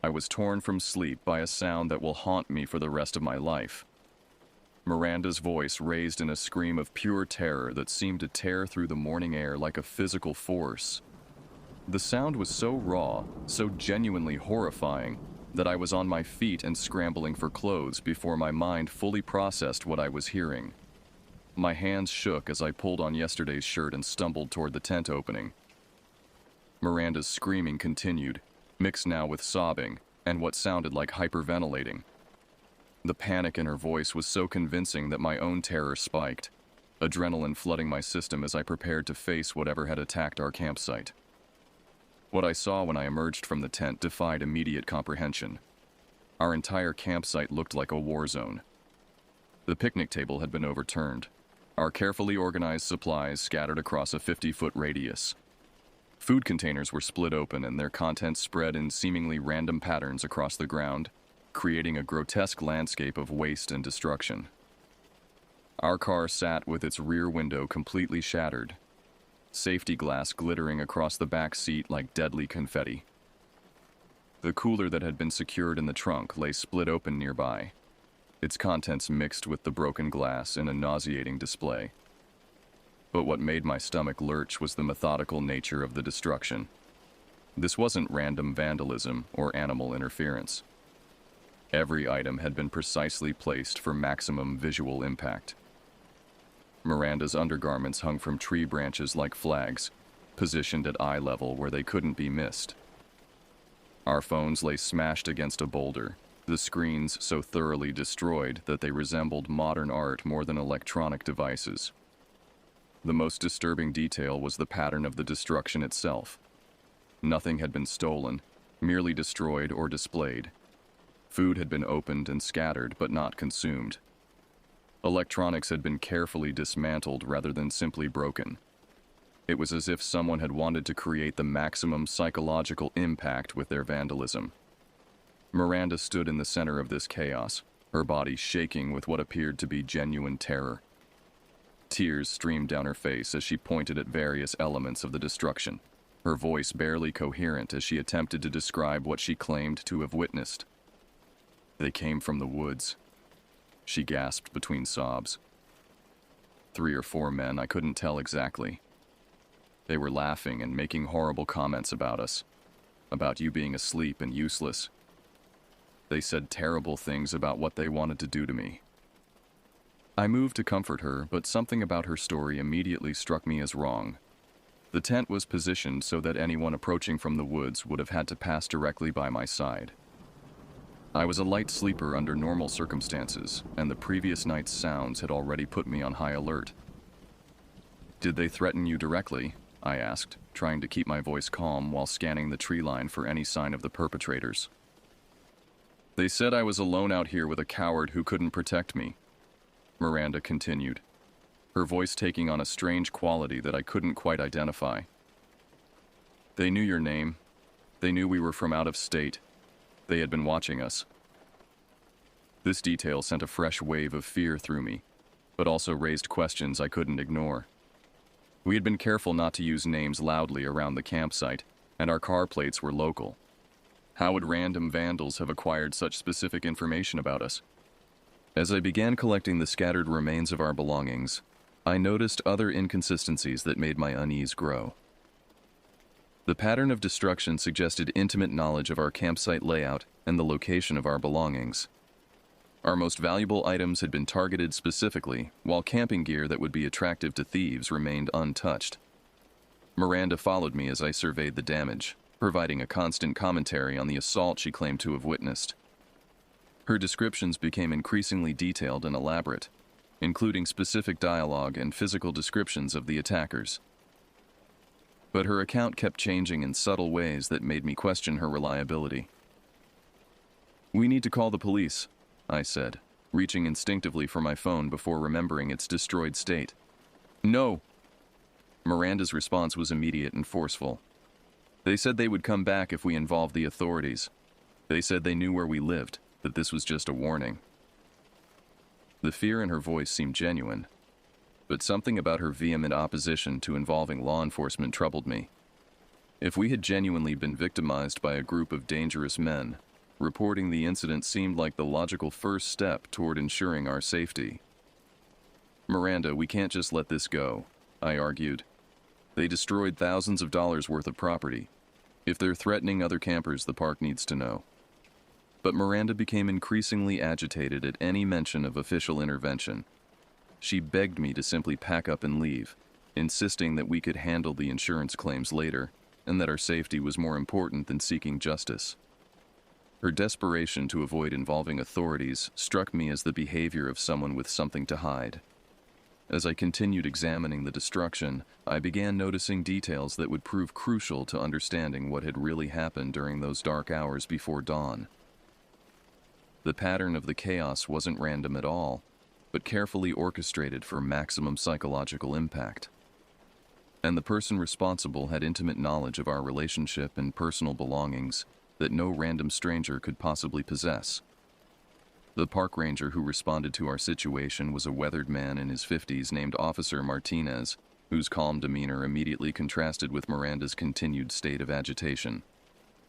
I was torn from sleep by a sound that will haunt me for the rest of my life. Miranda's voice raised in a scream of pure terror that seemed to tear through the morning air like a physical force. The sound was so raw, so genuinely horrifying, that I was on my feet and scrambling for clothes before my mind fully processed what I was hearing. My hands shook as I pulled on yesterday's shirt and stumbled toward the tent opening. Miranda's screaming continued, mixed now with sobbing and what sounded like hyperventilating. The panic in her voice was so convincing that my own terror spiked, adrenaline flooding my system as I prepared to face whatever had attacked our campsite. What I saw when I emerged from the tent defied immediate comprehension. Our entire campsite looked like a war zone. The picnic table had been overturned, our carefully organized supplies scattered across a 50-foot radius. Food containers were split open and their contents spread in seemingly random patterns across the ground, creating a grotesque landscape of waste and destruction. Our car sat with its rear window completely shattered, safety glass glittering across the back seat like deadly confetti. The cooler that had been secured in the trunk lay split open nearby, its contents mixed with the broken glass in a nauseating display. But what made my stomach lurch was the methodical nature of the destruction. This wasn't random vandalism or animal interference. Every item had been precisely placed for maximum visual impact. Miranda's undergarments hung from tree branches like flags, positioned at eye level where they couldn't be missed. Our phones lay smashed against a boulder, the screens so thoroughly destroyed that they resembled modern art more than electronic devices. The most disturbing detail was the pattern of the destruction itself. Nothing had been stolen, merely destroyed or displayed. Food had been opened and scattered, but not consumed. Electronics had been carefully dismantled rather than simply broken. It was as if someone had wanted to create the maximum psychological impact with their vandalism. Miranda stood in the center of this chaos, her body shaking with what appeared to be genuine terror. Tears streamed down her face as she pointed at various elements of the destruction, her voice barely coherent as she attempted to describe what she claimed to have witnessed. They came from the woods, she gasped between sobs. 3 or 4 men, I couldn't tell exactly. They were laughing and making horrible comments about us, about you being asleep and useless. They said terrible things about what they wanted to do to me. I moved to comfort her, but something about her story immediately struck me as wrong. The tent was positioned so that anyone approaching from the woods would have had to pass directly by my side. I was a light sleeper under normal circumstances, and the previous night's sounds had already put me on high alert. "Did they threaten you directly?" I asked, trying to keep my voice calm while scanning the tree line for any sign of the perpetrators. "They said I was alone out here with a coward who couldn't protect me," Miranda continued, her voice taking on a strange quality that I couldn't quite identify. "They knew your name. They knew we were from out of state. They had been watching us." This detail sent a fresh wave of fear through me, but also raised questions I couldn't ignore. We had been careful not to use names loudly around the campsite, and our car plates were local. How would random vandals have acquired such specific information about us? As I began collecting the scattered remains of our belongings, I noticed other inconsistencies that made my unease grow. The pattern of destruction suggested intimate knowledge of our campsite layout and the location of our belongings. Our most valuable items had been targeted specifically, while camping gear that would be attractive to thieves remained untouched. Miranda followed me as I surveyed the damage, providing a constant commentary on the assault she claimed to have witnessed. Her descriptions became increasingly detailed and elaborate, including specific dialogue and physical descriptions of the attackers. But her account kept changing in subtle ways that made me question her reliability. "We need to call the police," I said, reaching instinctively for my phone before remembering its destroyed state. "No." Miranda's response was immediate and forceful. "They said they would come back if we involved the authorities. They said they knew where we lived, that this was just a warning." The fear in her voice seemed genuine, but something about her vehement opposition to involving law enforcement troubled me. If we had genuinely been victimized by a group of dangerous men, reporting the incident seemed like the logical first step toward ensuring our safety. "Miranda, we can't just let this go," I argued. "They destroyed thousands of dollars worth of property. If they're threatening other campers, the park needs to know." But Miranda became increasingly agitated at any mention of official intervention. She begged me to simply pack up and leave, insisting that we could handle the insurance claims later, and that our safety was more important than seeking justice. Her desperation to avoid involving authorities struck me as the behavior of someone with something to hide. As I continued examining the destruction, I began noticing details that would prove crucial to understanding what had really happened during those dark hours before dawn. The pattern of the chaos wasn't random at all, but carefully orchestrated for maximum psychological impact. And the person responsible had intimate knowledge of our relationship and personal belongings that no random stranger could possibly possess. The park ranger who responded to our situation was a weathered man in his 50s named Officer Martinez, whose calm demeanor immediately contrasted with Miranda's continued state of agitation.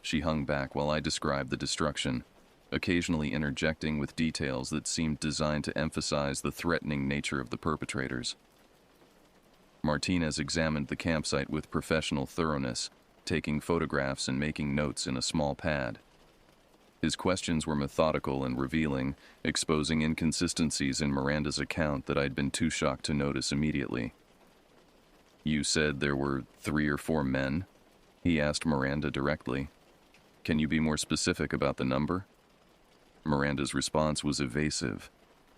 She hung back while I described the destruction, occasionally interjecting with details that seemed designed to emphasize the threatening nature of the perpetrators. Martinez examined the campsite with professional thoroughness, taking photographs and making notes in a small pad. His questions were methodical and revealing, exposing inconsistencies in Miranda's account that I'd been too shocked to notice immediately. "You said there were 3 or 4 men?" he asked Miranda directly. "Can you be more specific about the number?" Miranda's response was evasive,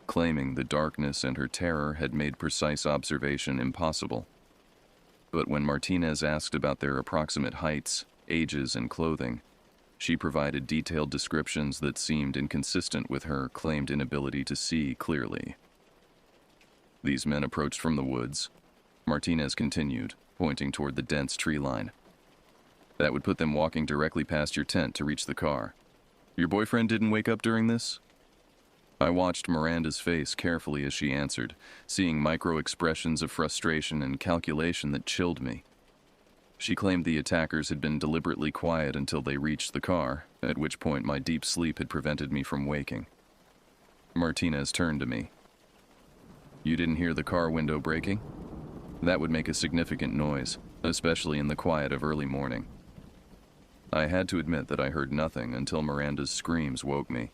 claiming the darkness and her terror had made precise observation impossible. But when Martinez asked about their approximate heights, ages, and clothing, she provided detailed descriptions that seemed inconsistent with her claimed inability to see clearly. "These men approached from the woods," Martinez continued, pointing toward the dense tree line. "That would put them walking directly past your tent to reach the car. Your boyfriend didn't wake up during this?" I watched Miranda's face carefully as she answered, seeing micro-expressions of frustration and calculation that chilled me. She claimed the attackers had been deliberately quiet until they reached the car, at which point my deep sleep had prevented me from waking. Martinez turned to me. "You didn't hear the car window breaking? That would make a significant noise, especially in the quiet of early morning." I had to admit that I heard nothing until Miranda's screams woke me.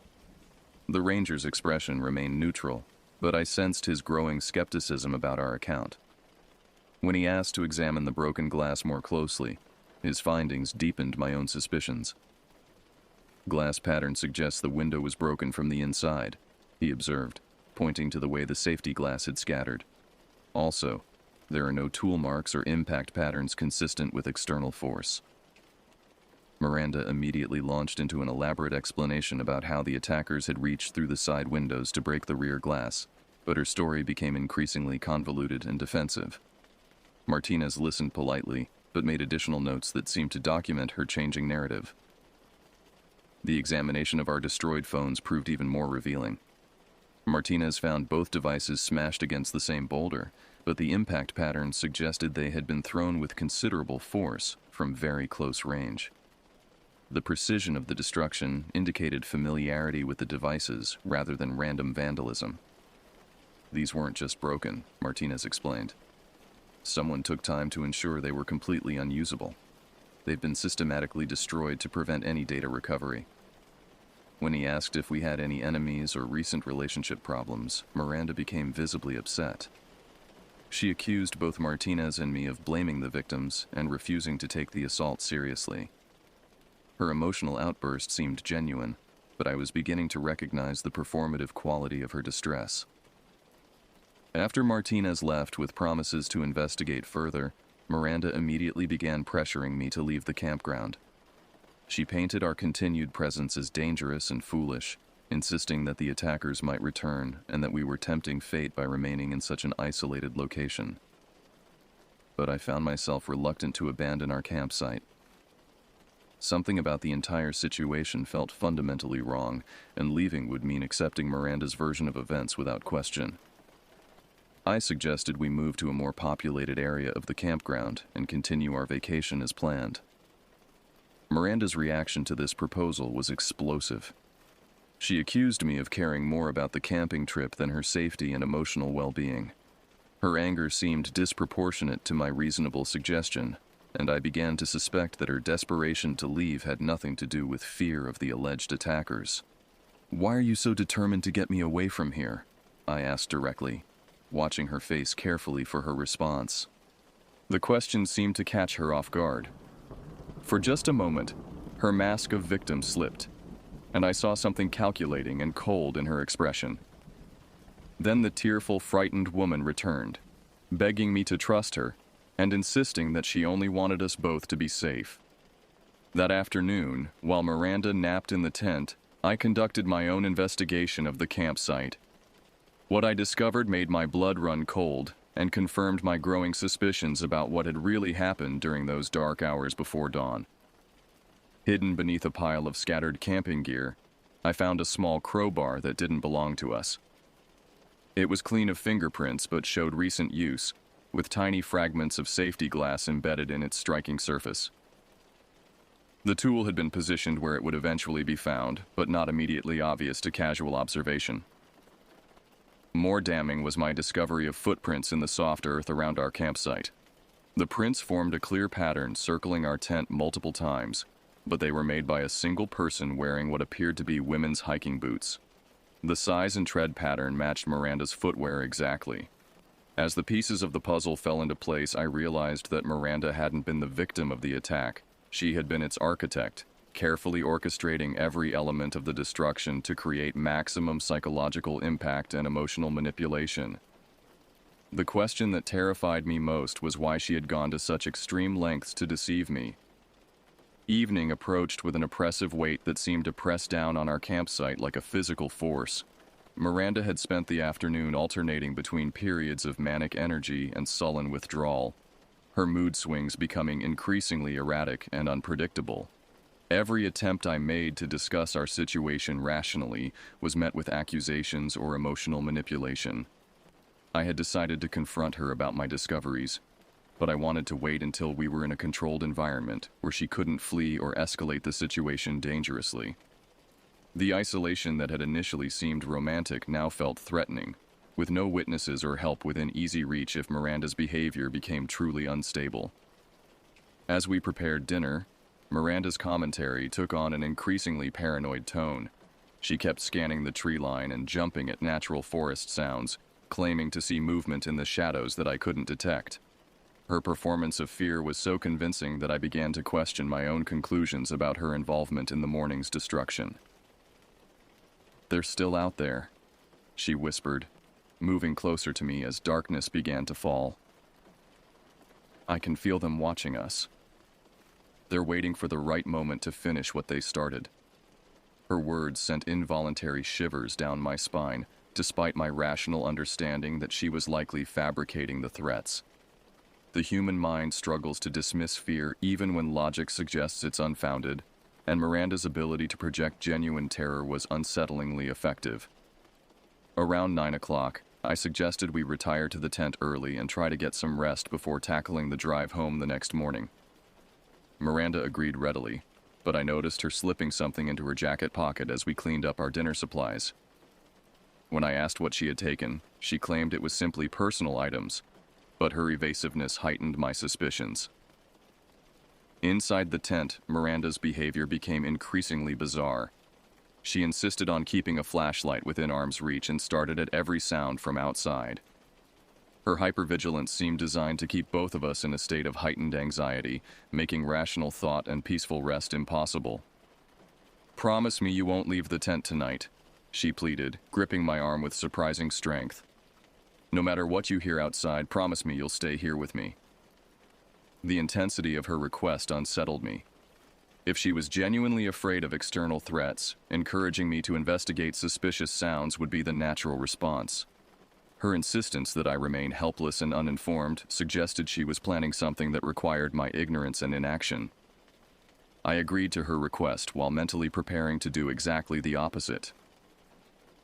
The ranger's expression remained neutral, but I sensed his growing skepticism about our account. When he asked to examine the broken glass more closely, his findings deepened my own suspicions. "Glass pattern suggests the window was broken from the inside," he observed, pointing to the way the safety glass had scattered. "Also, there are no tool marks or impact patterns consistent with external force." Miranda immediately launched into an elaborate explanation about how the attackers had reached through the side windows to break the rear glass, but her story became increasingly convoluted and defensive. Martinez listened politely, but made additional notes that seemed to document her changing narrative. The examination of our destroyed phones proved even more revealing. Martinez found both devices smashed against the same boulder, but the impact patterns suggested they had been thrown with considerable force from very close range. The precision of the destruction indicated familiarity with the devices rather than random vandalism. "These weren't just broken," Martinez explained. "Someone took time to ensure they were completely unusable. They've been systematically destroyed to prevent any data recovery." When he asked if we had any enemies or recent relationship problems, Miranda became visibly upset. She accused both Martinez and me of blaming the victims and refusing to take the assault seriously. Her emotional outburst seemed genuine, but I was beginning to recognize the performative quality of her distress. After Martinez left with promises to investigate further, Miranda immediately began pressuring me to leave the campground. She painted our continued presence as dangerous and foolish, insisting that the attackers might return and that we were tempting fate by remaining in such an isolated location. But I found myself reluctant to abandon our campsite. Something about the entire situation felt fundamentally wrong, and leaving would mean accepting Miranda's version of events without question. I suggested we move to a more populated area of the campground and continue our vacation as planned. Miranda's reaction to this proposal was explosive. She accused me of caring more about the camping trip than her safety and emotional well-being. Her anger seemed disproportionate to my reasonable suggestion, and I began to suspect that her desperation to leave had nothing to do with fear of the alleged attackers. "Why are you so determined to get me away from here?" I asked directly, watching her face carefully for her response. The question seemed to catch her off guard. For just a moment, her mask of victim slipped, and I saw something calculating and cold in her expression. Then the tearful, frightened woman returned, begging me to trust her and insisting that she only wanted us both to be safe. That afternoon, while Miranda napped in the tent, I conducted my own investigation of the campsite. What I discovered made my blood run cold and confirmed my growing suspicions about what had really happened during those dark hours before dawn. Hidden beneath a pile of scattered camping gear, I found a small crowbar that didn't belong to us. It was clean of fingerprints but showed recent use, with tiny fragments of safety glass embedded in its striking surface. The tool had been positioned where it would eventually be found, but not immediately obvious to casual observation. More damning was my discovery of footprints in the soft earth around our campsite. The prints formed a clear pattern circling our tent multiple times, but they were made by a single person wearing what appeared to be women's hiking boots. The size and tread pattern matched Miranda's footwear exactly. As the pieces of the puzzle fell into place, I realized that Miranda hadn't been the victim of the attack. She had been its architect, carefully orchestrating every element of the destruction to create maximum psychological impact and emotional manipulation. The question that terrified me most was why she had gone to such extreme lengths to deceive me. Evening approached with an oppressive weight that seemed to press down on our campsite like a physical force. Miranda had spent the afternoon alternating between periods of manic energy and sullen withdrawal, her mood swings becoming increasingly erratic and unpredictable. Every attempt I made to discuss our situation rationally was met with accusations or emotional manipulation. I had decided to confront her about my discoveries, but I wanted to wait until we were in a controlled environment where she couldn't flee or escalate the situation dangerously. The isolation that had initially seemed romantic now felt threatening, with no witnesses or help within easy reach if Miranda's behavior became truly unstable. As we prepared dinner, Miranda's commentary took on an increasingly paranoid tone. She kept scanning the tree line and jumping at natural forest sounds, claiming to see movement in the shadows that I couldn't detect. Her performance of fear was so convincing that I began to question my own conclusions about her involvement in the morning's destruction. "They're still out there," she whispered, moving closer to me as darkness began to fall. "I can feel them watching us. They're waiting for the right moment to finish what they started." Her words sent involuntary shivers down my spine, despite my rational understanding that she was likely fabricating the threats. The human mind struggles to dismiss fear even when logic suggests it's unfounded, and Miranda's ability to project genuine terror was unsettlingly effective. Around 9 o'clock, I suggested we retire to the tent early and try to get some rest before tackling the drive home the next morning. Miranda agreed readily, but I noticed her slipping something into her jacket pocket as we cleaned up our dinner supplies. When I asked what she had taken, she claimed it was simply personal items, but her evasiveness heightened my suspicions. Inside the tent, Miranda's behavior became increasingly bizarre. She insisted on keeping a flashlight within arm's reach and started at every sound from outside. Her hypervigilance seemed designed to keep both of us in a state of heightened anxiety, making rational thought and peaceful rest impossible. "Promise me you won't leave the tent tonight," she pleaded, gripping my arm with surprising strength. "No matter what you hear outside, promise me you'll stay here with me." The intensity of her request unsettled me. If she was genuinely afraid of external threats, encouraging me to investigate suspicious sounds would be the natural response. Her insistence that I remain helpless and uninformed suggested she was planning something that required my ignorance and inaction. I agreed to her request while mentally preparing to do exactly the opposite.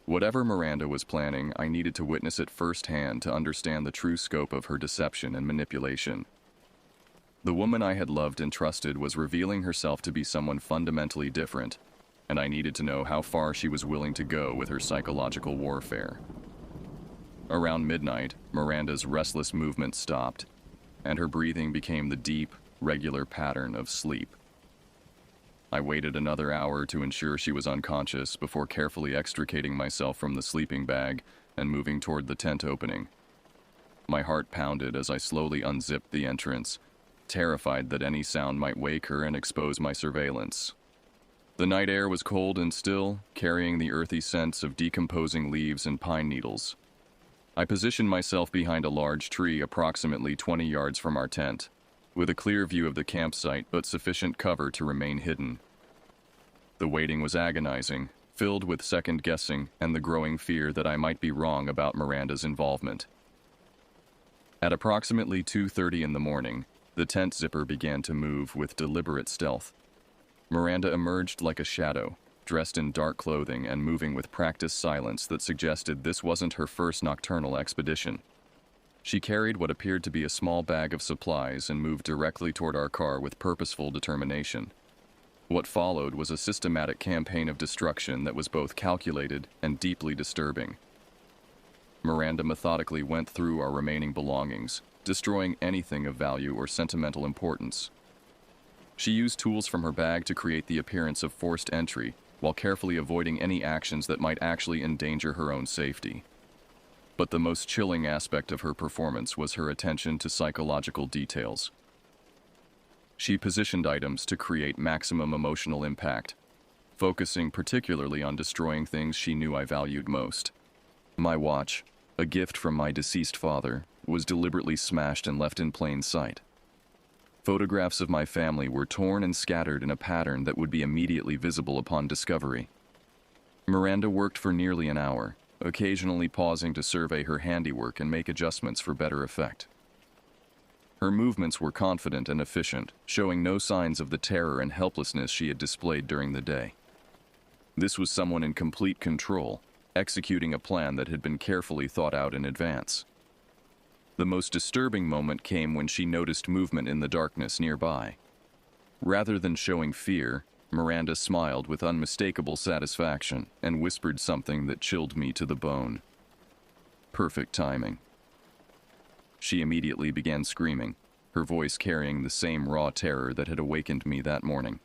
Whatever Miranda was planning, I needed to witness it firsthand to understand the true scope of her deception and manipulation. The woman I had loved and trusted was revealing herself to be someone fundamentally different, and I needed to know how far she was willing to go with her psychological warfare. Around midnight, Miranda's restless movement stopped, and her breathing became the deep, regular pattern of sleep. I waited another hour to ensure she was unconscious before carefully extricating myself from the sleeping bag and moving toward the tent opening. My heart pounded as I slowly unzipped the entrance, terrified that any sound might wake her and expose my surveillance. The night air was cold and still, carrying the earthy scents of decomposing leaves and pine needles. I positioned myself behind a large tree approximately 20 yards from our tent, with a clear view of the campsite but sufficient cover to remain hidden. The waiting was agonizing, filled with second-guessing and the growing fear that I might be wrong about Miranda's involvement. At approximately 2:30 in the morning, the tent zipper began to move with deliberate stealth. Miranda emerged like a shadow, dressed in dark clothing and moving with practiced silence that suggested this wasn't her first nocturnal expedition. She carried what appeared to be a small bag of supplies and moved directly toward our car with purposeful determination. What followed was a systematic campaign of destruction that was both calculated and deeply disturbing. Miranda methodically went through our remaining belongings, destroying anything of value or sentimental importance. She used tools from her bag to create the appearance of forced entry, while carefully avoiding any actions that might actually endanger her own safety. But the most chilling aspect of her performance was her attention to psychological details. She positioned items to create maximum emotional impact, focusing particularly on destroying things she knew I valued most. My watch, a gift from my deceased father, was deliberately smashed and left in plain sight. Photographs of my family were torn and scattered in a pattern that would be immediately visible upon discovery. Miranda worked for nearly an hour, occasionally pausing to survey her handiwork and make adjustments for better effect. Her movements were confident and efficient, showing no signs of the terror and helplessness she had displayed during the day. This was someone in complete control, executing a plan that had been carefully thought out in advance. The most disturbing moment came when she noticed movement in the darkness nearby. Rather than showing fear, Miranda smiled with unmistakable satisfaction and whispered something that chilled me to the bone. Perfect timing. She immediately began screaming, her voice carrying the same raw terror that had awakened me that morning.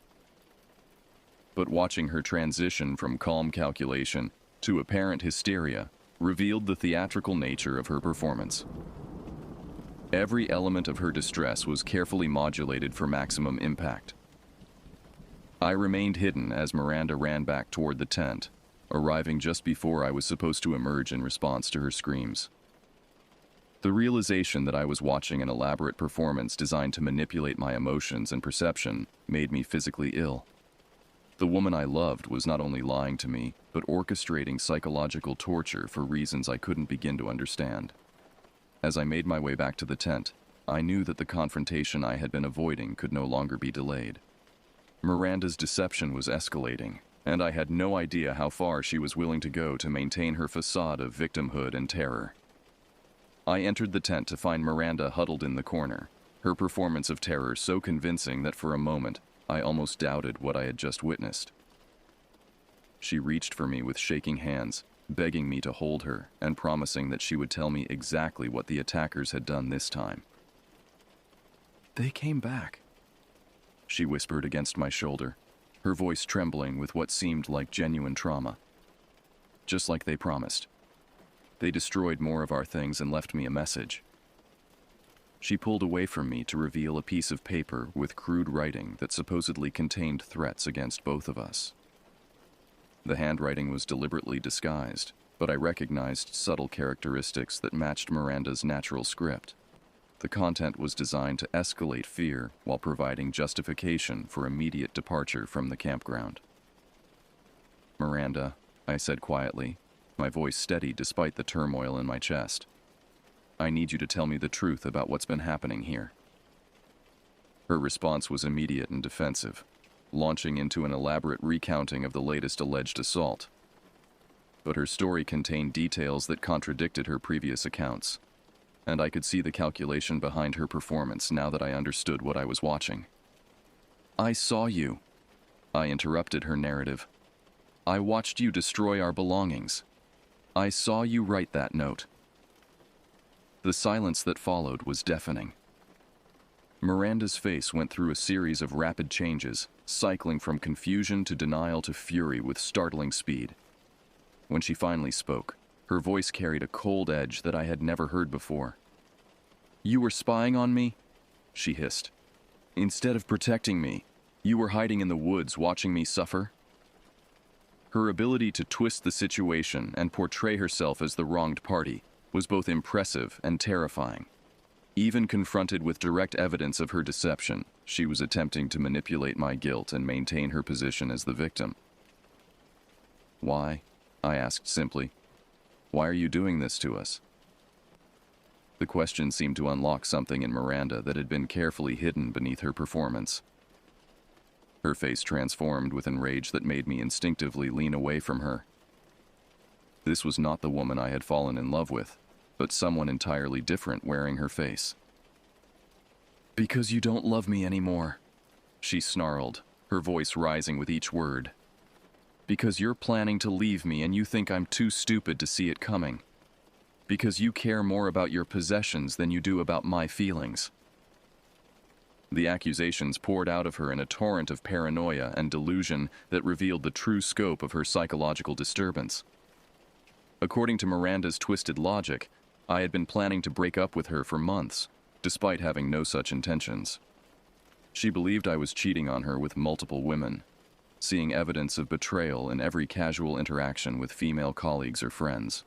But watching her transition from calm calculation to apparent hysteria revealed the theatrical nature of her performance. Every element of her distress was carefully modulated for maximum impact. I remained hidden as Miranda ran back toward the tent, arriving just before I was supposed to emerge in response to her screams. The realization that I was watching an elaborate performance designed to manipulate my emotions and perception made me physically ill. The woman I loved was not only lying to me, but orchestrating psychological torture for reasons I couldn't begin to understand. As I made my way back to the tent, I knew that the confrontation I had been avoiding could no longer be delayed. Miranda's deception was escalating, and I had no idea how far she was willing to go to maintain her facade of victimhood and terror. I entered the tent to find Miranda huddled in the corner, her performance of terror so convincing that for a moment I almost doubted what I had just witnessed. She reached for me with shaking hands, begging me to hold her and promising that she would tell me exactly what the attackers had done this time. "They came back," she whispered against my shoulder, her voice trembling with what seemed like genuine trauma. "Just like they promised. They destroyed more of our things and left me a message." She pulled away from me to reveal a piece of paper with crude writing that supposedly contained threats against both of us. The handwriting was deliberately disguised, but I recognized subtle characteristics that matched Miranda's natural script. The content was designed to escalate fear while providing justification for immediate departure from the campground. "Miranda," I said quietly, my voice steady despite the turmoil in my chest. "I need you to tell me the truth about what's been happening here." Her response was immediate and defensive, launching into an elaborate recounting of the latest alleged assault. But her story contained details that contradicted her previous accounts, and I could see the calculation behind her performance now that I understood what I was watching. "I saw you," I interrupted her narrative. "I watched you destroy our belongings. I saw you write that note." The silence that followed was deafening. Miranda's face went through a series of rapid changes, cycling from confusion to denial to fury with startling speed. When she finally spoke, her voice carried a cold edge that I had never heard before. "You were spying on me?" she hissed. "Instead of protecting me, you were hiding in the woods watching me suffer?" Her ability to twist the situation and portray herself as the wronged party was both impressive and terrifying. Even confronted with direct evidence of her deception, she was attempting to manipulate my guilt and maintain her position as the victim. "Why?" I asked simply. "Why are you doing this to us?" The question seemed to unlock something in Miranda that had been carefully hidden beneath her performance. Her face transformed with enrage that made me instinctively lean away from her. This was not the woman I had fallen in love with, but someone entirely different wearing her face. "Because you don't love me anymore," she snarled, her voice rising with each word. "Because you're planning to leave me and you think I'm too stupid to see it coming. Because you care more about your possessions than you do about my feelings." The accusations poured out of her in a torrent of paranoia and delusion that revealed the true scope of her psychological disturbance. According to Miranda's twisted logic, I had been planning to break up with her for months, despite having no such intentions. She believed I was cheating on her with multiple women, seeing evidence of betrayal in every casual interaction with female colleagues or friends.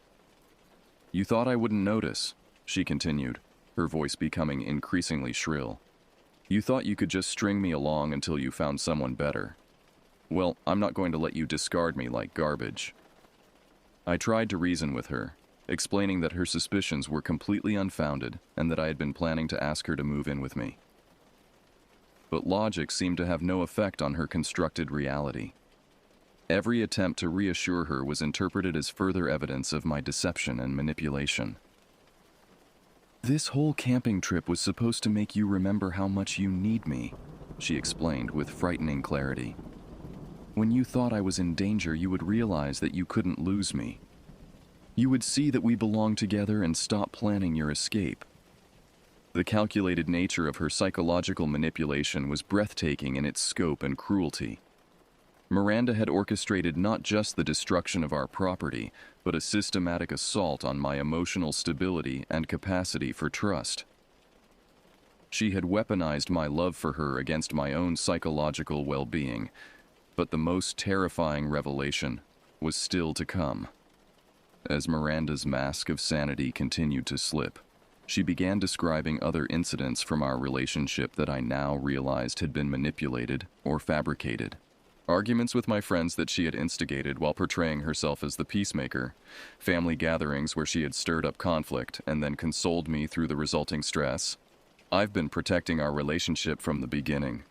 "You thought I wouldn't notice," she continued, her voice becoming increasingly shrill. "You thought you could just string me along until you found someone better. Well, I'm not going to let you discard me like garbage." I tried to reason with her, explaining that her suspicions were completely unfounded and that I had been planning to ask her to move in with me. But logic seemed to have no effect on her constructed reality. Every attempt to reassure her was interpreted as further evidence of my deception and manipulation. "This whole camping trip was supposed to make you remember how much you need me," she explained with frightening clarity. "When you thought I was in danger, you would realize that you couldn't lose me. You would see that we belong together and stop planning your escape." The calculated nature of her psychological manipulation was breathtaking in its scope and cruelty. Miranda had orchestrated not just the destruction of our property, but a systematic assault on my emotional stability and capacity for trust. She had weaponized my love for her against my own psychological well-being, but the most terrifying revelation was still to come. As Miranda's mask of sanity continued to slip, she began describing other incidents from our relationship that I now realized had been manipulated or fabricated. Arguments with my friends that she had instigated while portraying herself as the peacemaker, family gatherings where she had stirred up conflict and then consoled me through the resulting stress. "I've been protecting our relationship from the beginning,"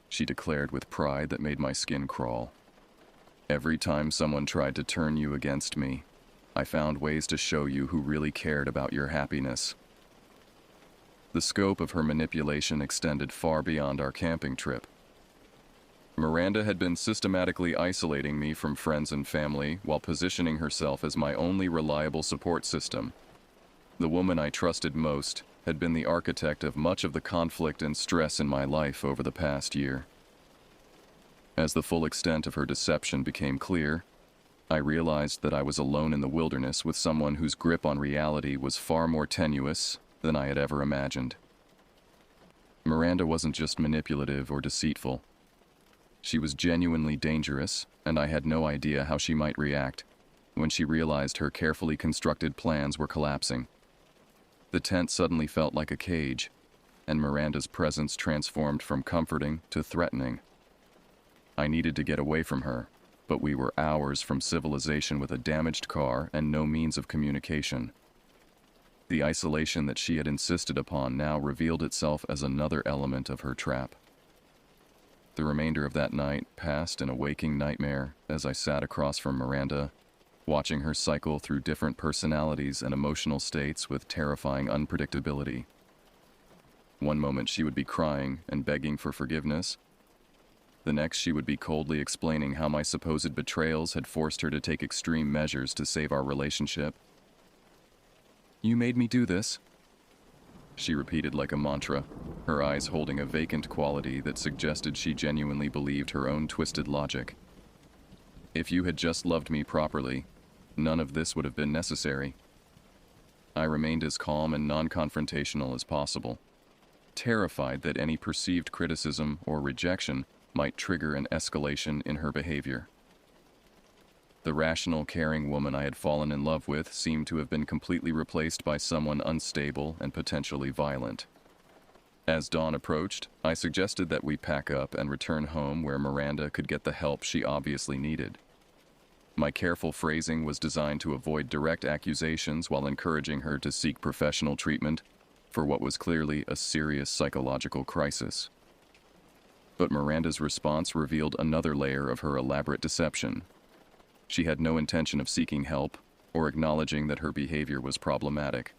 she declared with pride that made my skin crawl. "Every time someone tried to turn you against me, I found ways to show you who really cared about your happiness." The scope of her manipulation extended far beyond our camping trip. Miranda had been systematically isolating me from friends and family while positioning herself as my only reliable support system. The woman I trusted most had been the architect of much of the conflict and stress in my life over the past year. As the full extent of her deception became clear, I realized that I was alone in the wilderness with someone whose grip on reality was far more tenuous than I had ever imagined. Miranda wasn't just manipulative or deceitful. She was genuinely dangerous, and I had no idea how she might react when she realized her carefully constructed plans were collapsing. The tent suddenly felt like a cage, and Miranda's presence transformed from comforting to threatening. I needed to get away from her, but we were hours from civilization with a damaged car and no means of communication. The isolation that she had insisted upon now revealed itself as another element of her trap. The remainder of that night passed in a waking nightmare as I sat across from Miranda, watching her cycle through different personalities and emotional states with terrifying unpredictability. One moment she would be crying and begging for forgiveness. The next she would be coldly explaining how my supposed betrayals had forced her to take extreme measures to save our relationship. "You made me do this," she repeated like a mantra, her eyes holding a vacant quality that suggested she genuinely believed her own twisted logic. If you had just loved me properly, none of this would have been necessary. I remained as calm and non-confrontational as possible, terrified that any perceived criticism or rejection might trigger an escalation in her behavior. The rational, caring woman I had fallen in love with seemed to have been completely replaced by someone unstable and potentially violent. As dawn approached, I suggested that we pack up and return home where Miranda could get the help she obviously needed. My careful phrasing was designed to avoid direct accusations while encouraging her to seek professional treatment for what was clearly a serious psychological crisis. But Miranda's response revealed another layer of her elaborate deception. She had no intention of seeking help or acknowledging that her behavior was problematic.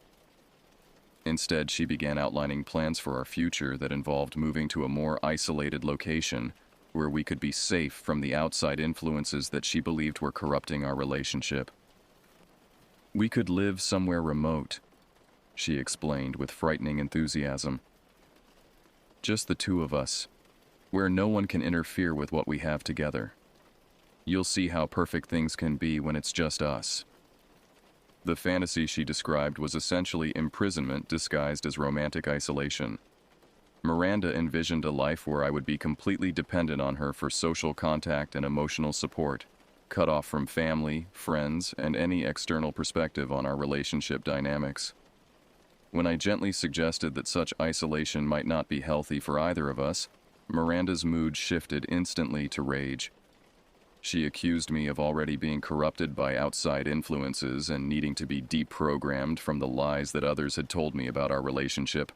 Instead, she began outlining plans for our future that involved moving to a more isolated location where we could be safe from the outside influences that she believed were corrupting our relationship. "We could live somewhere remote," she explained with frightening enthusiasm. "Just the two of us, where no one can interfere with what we have together. You'll see how perfect things can be when it's just us." The fantasy she described was essentially imprisonment disguised as romantic isolation. Miranda envisioned a life where I would be completely dependent on her for social contact and emotional support, cut off from family, friends, and any external perspective on our relationship dynamics. When I gently suggested that such isolation might not be healthy for either of us, Miranda's mood shifted instantly to rage. She accused me of already being corrupted by outside influences and needing to be deprogrammed from the lies that others had told me about our relationship.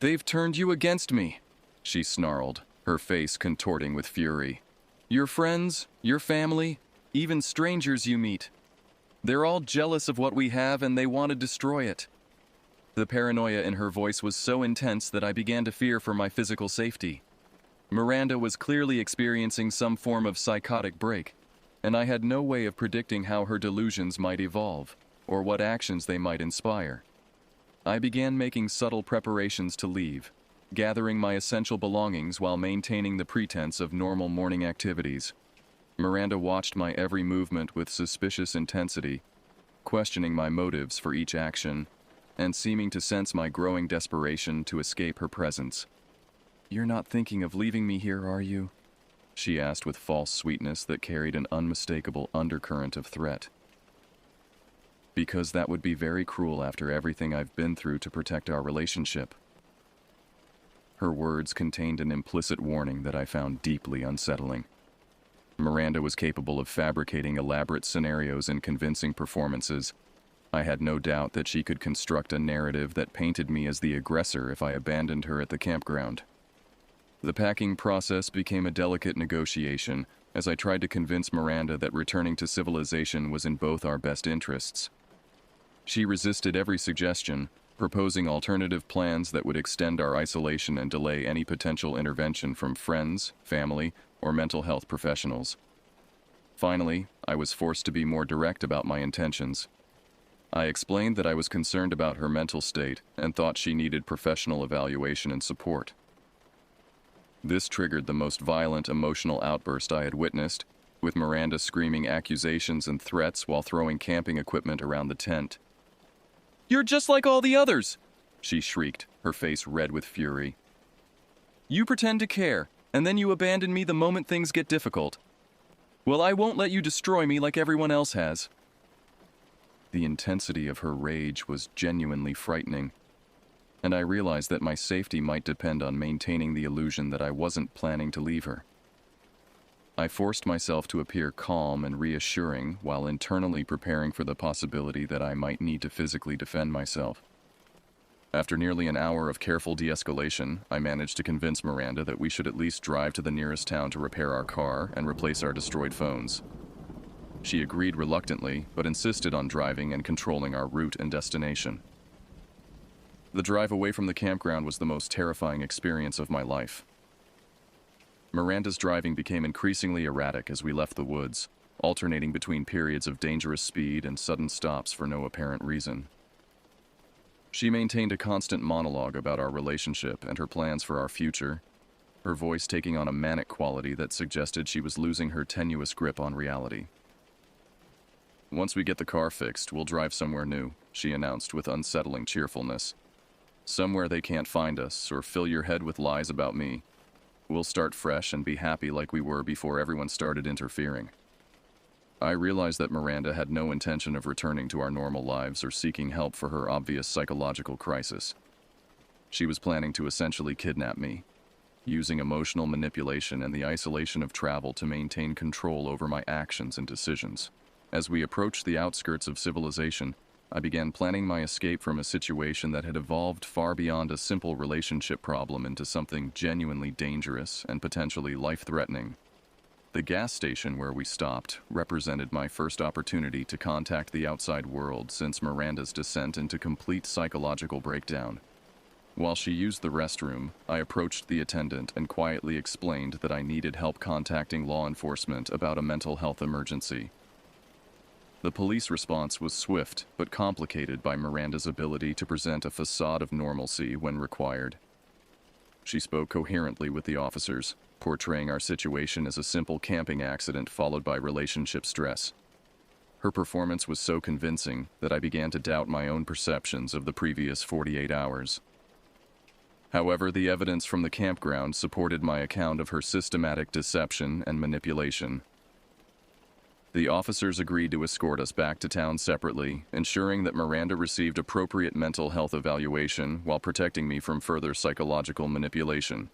"They've turned you against me," she snarled, her face contorting with fury. "Your friends, your family, even strangers you meet. They're all jealous of what we have and they want to destroy it." The paranoia in her voice was so intense that I began to fear for my physical safety. Miranda was clearly experiencing some form of psychotic break, and I had no way of predicting how her delusions might evolve, or what actions they might inspire. I began making subtle preparations to leave, gathering my essential belongings while maintaining the pretense of normal morning activities. Miranda watched my every movement with suspicious intensity, questioning my motives for each action, and seeming to sense my growing desperation to escape her presence. "You're not thinking of leaving me here, are you?" she asked with false sweetness that carried an unmistakable undercurrent of threat. "Because that would be very cruel after everything I've been through to protect our relationship." Her words contained an implicit warning that I found deeply unsettling. Miranda was capable of fabricating elaborate scenarios and convincing performances. I had no doubt that she could construct a narrative that painted me as the aggressor if I abandoned her at the campground. The packing process became a delicate negotiation as I tried to convince Miranda that returning to civilization was in both our best interests. She resisted every suggestion, proposing alternative plans that would extend our isolation and delay any potential intervention from friends, family, or mental health professionals. Finally, I was forced to be more direct about my intentions. I explained that I was concerned about her mental state and thought she needed professional evaluation and support. This triggered the most violent emotional outburst I had witnessed, with Miranda screaming accusations and threats while throwing camping equipment around the tent. "You're just like all the others!" she shrieked, her face red with fury. "You pretend to care, and then you abandon me the moment things get difficult. Well, I won't let you destroy me like everyone else has." The intensity of her rage was genuinely frightening, and I realized that my safety might depend on maintaining the illusion that I wasn't planning to leave her. I forced myself to appear calm and reassuring while internally preparing for the possibility that I might need to physically defend myself. After nearly an hour of careful de-escalation, I managed to convince Miranda that we should at least drive to the nearest town to repair our car and replace our destroyed phones. She agreed reluctantly, but insisted on driving and controlling our route and destination. The drive away from the campground was the most terrifying experience of my life. Miranda's driving became increasingly erratic as we left the woods, alternating between periods of dangerous speed and sudden stops for no apparent reason. She maintained a constant monologue about our relationship and her plans for our future, her voice taking on a manic quality that suggested she was losing her tenuous grip on reality. "Once we get the car fixed, we'll drive somewhere new," she announced with unsettling cheerfulness. "Somewhere they can't find us or fill your head with lies about me. We'll start fresh and be happy like we were before everyone started interfering." I realized that Miranda had no intention of returning to our normal lives or seeking help for her obvious psychological crisis. She was planning to essentially kidnap me, using emotional manipulation and the isolation of travel to maintain control over my actions and decisions. As we approached the outskirts of civilization, I began planning my escape from a situation that had evolved far beyond a simple relationship problem into something genuinely dangerous and potentially life-threatening. The gas station where we stopped represented my first opportunity to contact the outside world since Miranda's descent into complete psychological breakdown. While she used the restroom, I approached the attendant and quietly explained that I needed help contacting law enforcement about a mental health emergency. The police response was swift but complicated by Miranda's ability to present a facade of normalcy when required. She spoke coherently with the officers, portraying our situation as a simple camping accident followed by relationship stress. Her performance was so convincing that I began to doubt my own perceptions of the previous 48 hours. However, the evidence from the campground supported my account of her systematic deception and manipulation. The officers agreed to escort us back to town separately, ensuring that Miranda received appropriate mental health evaluation while protecting me from further psychological manipulation.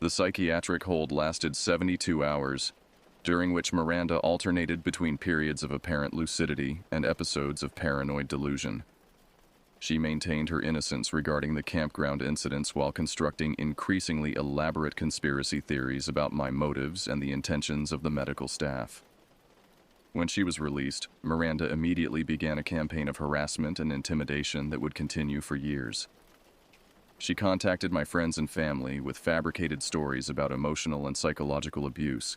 The psychiatric hold lasted 72 hours, during which Miranda alternated between periods of apparent lucidity and episodes of paranoid delusion. She maintained her innocence regarding the campground incidents while constructing increasingly elaborate conspiracy theories about my motives and the intentions of the medical staff. When she was released, Miranda immediately began a campaign of harassment and intimidation that would continue for years. She contacted my friends and family with fabricated stories about emotional and psychological abuse,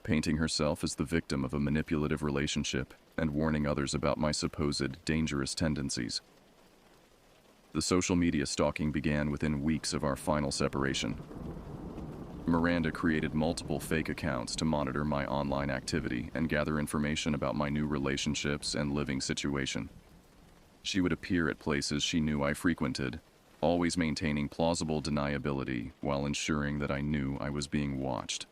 painting herself as the victim of a manipulative relationship and warning others about my supposed dangerous tendencies. The social media stalking began within weeks of our final separation. Miranda created multiple fake accounts to monitor my online activity and gather information about my new relationships and living situation. She would appear at places she knew I frequented, always maintaining plausible deniability while ensuring that I knew I was being watched.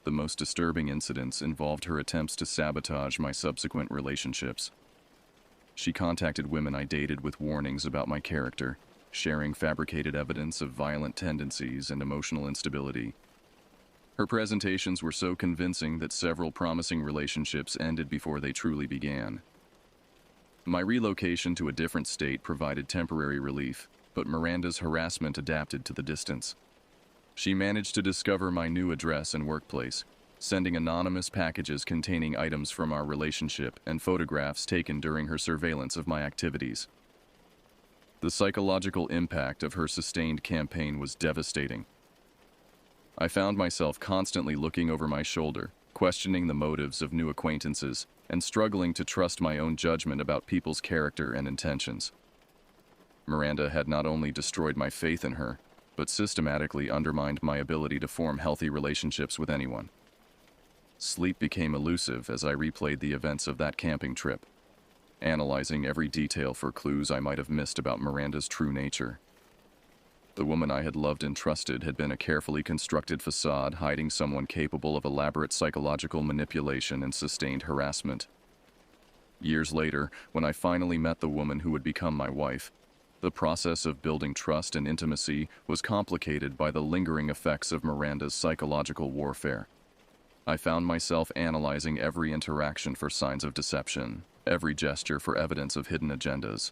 The most disturbing incidents involved her attempts to sabotage my subsequent relationships. She contacted women I dated with warnings about my character, sharing fabricated evidence of violent tendencies and emotional instability. Her presentations were so convincing that several promising relationships ended before they truly began. My relocation to a different state provided temporary relief, but Miranda's harassment adapted to the distance. She managed to discover my new address and workplace, sending anonymous packages containing items from our relationship and photographs taken during her surveillance of my activities. The psychological impact of her sustained campaign was devastating. I found myself constantly looking over my shoulder, questioning the motives of new acquaintances, and struggling to trust my own judgment about people's character and intentions. Miranda had not only destroyed my faith in her, but systematically undermined my ability to form healthy relationships with anyone. Sleep became elusive as I replayed the events of that camping trip, analyzing every detail for clues I might have missed about Miranda's true nature. The woman I had loved and trusted had been a carefully constructed facade hiding someone capable of elaborate psychological manipulation and sustained harassment. Years later, when I finally met the woman who would become my wife, the process of building trust and intimacy was complicated by the lingering effects of Miranda's psychological warfare. I found myself analyzing every interaction for signs of deception, every gesture for evidence of hidden agendas.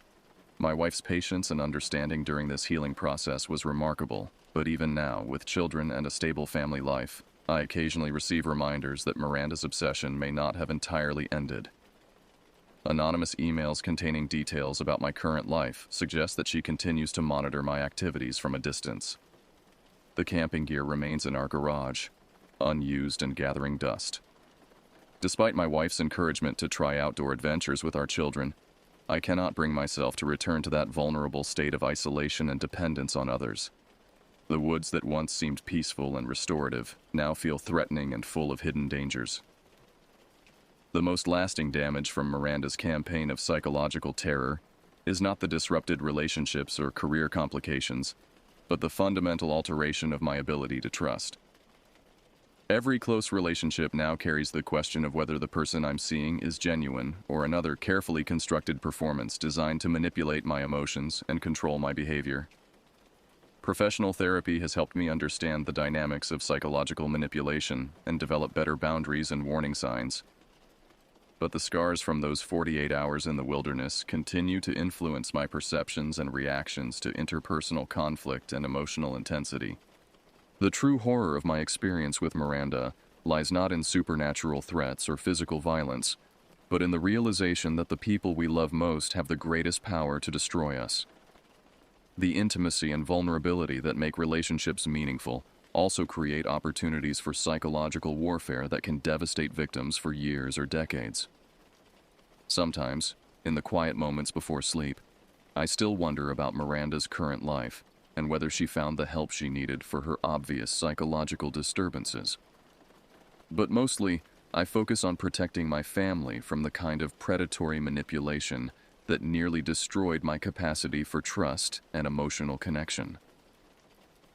My wife's patience and understanding during this healing process was remarkable, but even now, with children and a stable family life, I occasionally receive reminders that Miranda's obsession may not have entirely ended. Anonymous emails containing details about my current life suggest that she continues to monitor my activities from a distance. The camping gear remains in our garage, unused and gathering dust. Despite my wife's encouragement to try outdoor adventures with our children, I cannot bring myself to return to that vulnerable state of isolation and dependence on others. The woods that once seemed peaceful and restorative now feel threatening and full of hidden dangers. The most lasting damage from Miranda's campaign of psychological terror is not the disrupted relationships or career complications, but the fundamental alteration of my ability to trust. Every close relationship now carries the question of whether the person I'm seeing is genuine or another carefully constructed performance designed to manipulate my emotions and control my behavior. Professional therapy has helped me understand the dynamics of psychological manipulation and develop better boundaries and warning signs. But the scars from those 48 hours in the wilderness continue to influence my perceptions and reactions to interpersonal conflict and emotional intensity. The true horror of my experience with Miranda lies not in supernatural threats or physical violence, but in the realization that the people we love most have the greatest power to destroy us. The intimacy and vulnerability that make relationships meaningful also create opportunities for psychological warfare that can devastate victims for years or decades. Sometimes, in the quiet moments before sleep, I still wonder about Miranda's current life and whether she found the help she needed for her obvious psychological disturbances. But mostly, I focus on protecting my family from the kind of predatory manipulation that nearly destroyed my capacity for trust and emotional connection.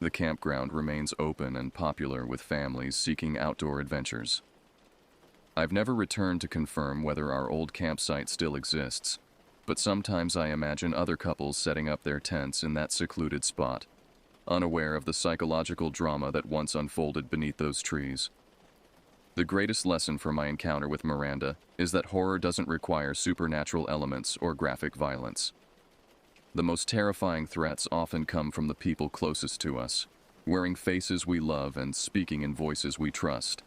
The campground remains open and popular with families seeking outdoor adventures. I've never returned to confirm whether our old campsite still exists, but sometimes I imagine other couples setting up their tents in that secluded spot, unaware of the psychological drama that once unfolded beneath those trees. The greatest lesson from my encounter with Miranda is that horror doesn't require supernatural elements or graphic violence. The most terrifying threats often come from the people closest to us, wearing faces we love and speaking in voices we trust.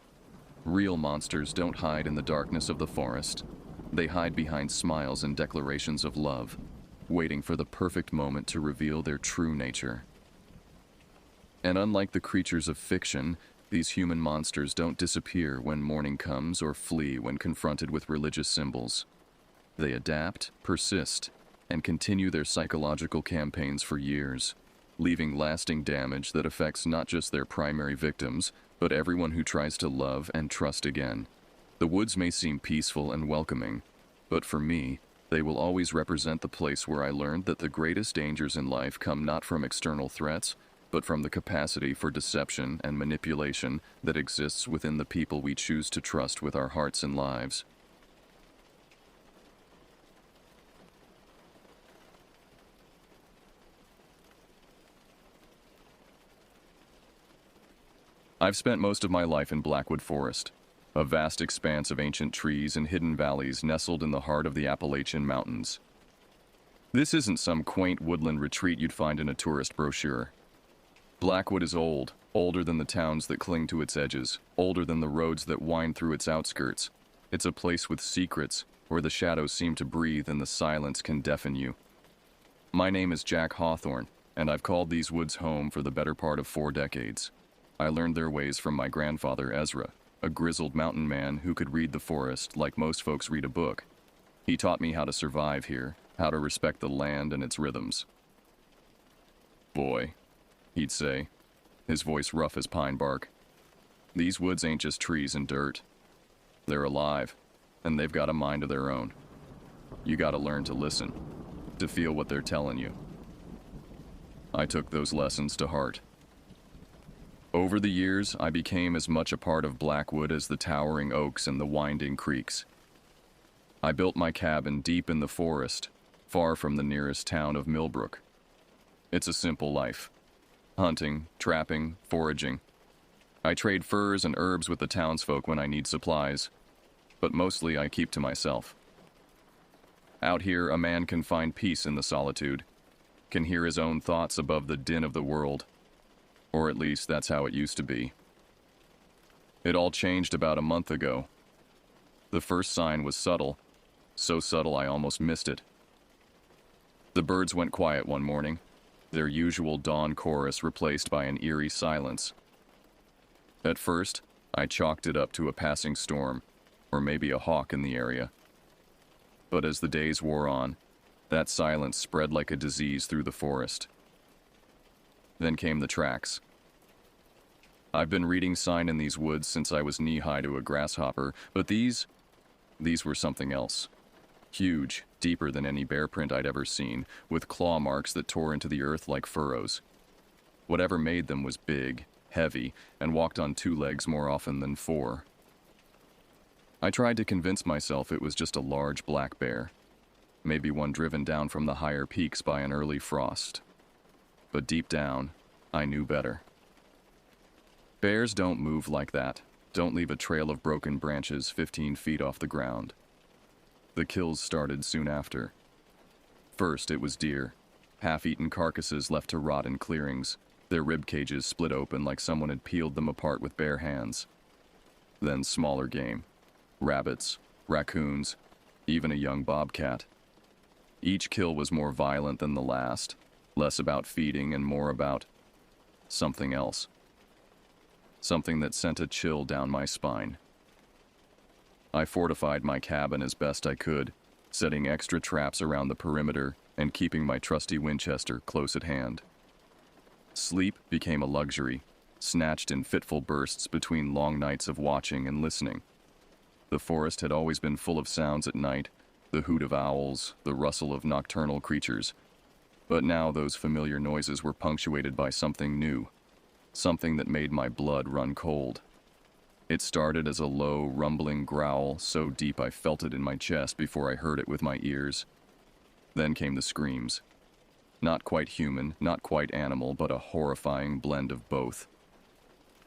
Real monsters don't hide in the darkness of the forest. They hide behind smiles and declarations of love, waiting for the perfect moment to reveal their true nature. And unlike the creatures of fiction, these human monsters don't disappear when morning comes or flee when confronted with religious symbols. They adapt, persist, and continue their psychological campaigns for years, leaving lasting damage that affects not just their primary victims, but everyone who tries to love and trust again. The woods may seem peaceful and welcoming, but for me, they will always represent the place where I learned that the greatest dangers in life come not from external threats, but from the capacity for deception and manipulation that exists within the people we choose to trust with our hearts and lives. I've spent most of my life in Blackwood Forest, a vast expanse of ancient trees and hidden valleys nestled in the heart of the Appalachian Mountains. This isn't some quaint woodland retreat you'd find in a tourist brochure. Blackwood is old, older than the towns that cling to its edges, older than the roads that wind through its outskirts. It's a place with secrets, where the shadows seem to breathe and the silence can deafen you. My name is Jack Hawthorne, and I've called these woods home for the better part of 4 decades. I learned their ways from my grandfather Ezra, a grizzled mountain man who could read the forest like most folks read a book. He taught me how to survive here, how to respect the land and its rhythms. "Boy," he'd say, his voice rough as pine bark, "these woods ain't just trees and dirt. They're alive, and they've got a mind of their own. You gotta learn to listen, to feel what they're telling you." I took those lessons to heart. Over the years, I became as much a part of Blackwood as the towering oaks and the winding creeks. I built my cabin deep in the forest, far from the nearest town of Millbrook. It's a simple life. Hunting, trapping, foraging. I trade furs and herbs with the townsfolk when I need supplies, but mostly I keep to myself. Out here, a man can find peace in the solitude, can hear his own thoughts above the din of the world. Or at least that's how it used to be. It all changed about a month ago. The first sign was subtle, so subtle I almost missed it. The birds went quiet one morning, their usual dawn chorus replaced by an eerie silence. At first, I chalked it up to a passing storm, or maybe a hawk in the area. But as the days wore on, that silence spread like a disease through the forest. Then came the tracks. I've been reading sign in these woods since I was knee-high to a grasshopper, but these were something else. Huge, deeper than any bear print I'd ever seen, with claw marks that tore into the earth like furrows. Whatever made them was big, heavy, and walked on two legs more often than four. I tried to convince myself it was just a large black bear, maybe one driven down from the higher peaks by an early frost. But deep down, I knew better. Bears don't move like that, don't leave a trail of broken branches 15 feet off the ground. The kills started soon after. First, it was deer, half-eaten carcasses left to rot in clearings, their rib cages split open like someone had peeled them apart with bare hands. Then smaller game, rabbits, raccoons, even a young bobcat. Each kill was more violent than the last, less about feeding and more about something else. Something that sent a chill down my spine. I fortified my cabin as best I could, setting extra traps around the perimeter and keeping my trusty Winchester close at hand. Sleep became a luxury, snatched in fitful bursts between long nights of watching and listening. The forest had always been full of sounds at night, the hoot of owls, the rustle of nocturnal creatures. But now those familiar noises were punctuated by something new, something that made my blood run cold. It started as a low, rumbling growl, so deep I felt it in my chest before I heard it with my ears. Then came the screams. Not quite human, not quite animal, but a horrifying blend of both.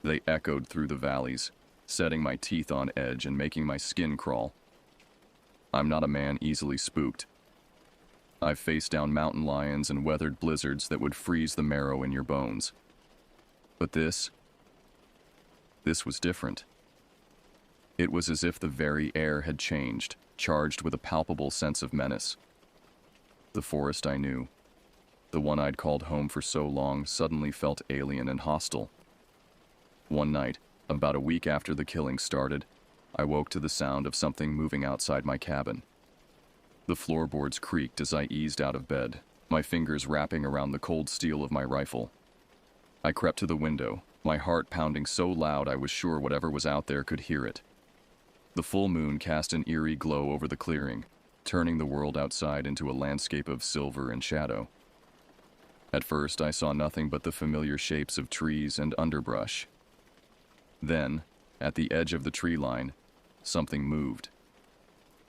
They echoed through the valleys, setting my teeth on edge and making my skin crawl. I'm not a man easily spooked. I've faced down mountain lions and weathered blizzards that would freeze the marrow in your bones. But this was different. It was as if the very air had changed, charged with a palpable sense of menace. The forest I knew, the one I'd called home for so long, suddenly felt alien and hostile. One night, about a week after the killing started, I woke to the sound of something moving outside my cabin. The floorboards creaked as I eased out of bed, my fingers wrapping around the cold steel of my rifle. I crept to the window, my heart pounding so loud I was sure whatever was out there could hear it. The full moon cast an eerie glow over the clearing, turning the world outside into a landscape of silver and shadow. At first, I saw nothing but the familiar shapes of trees and underbrush. Then, at the edge of the tree line, something moved.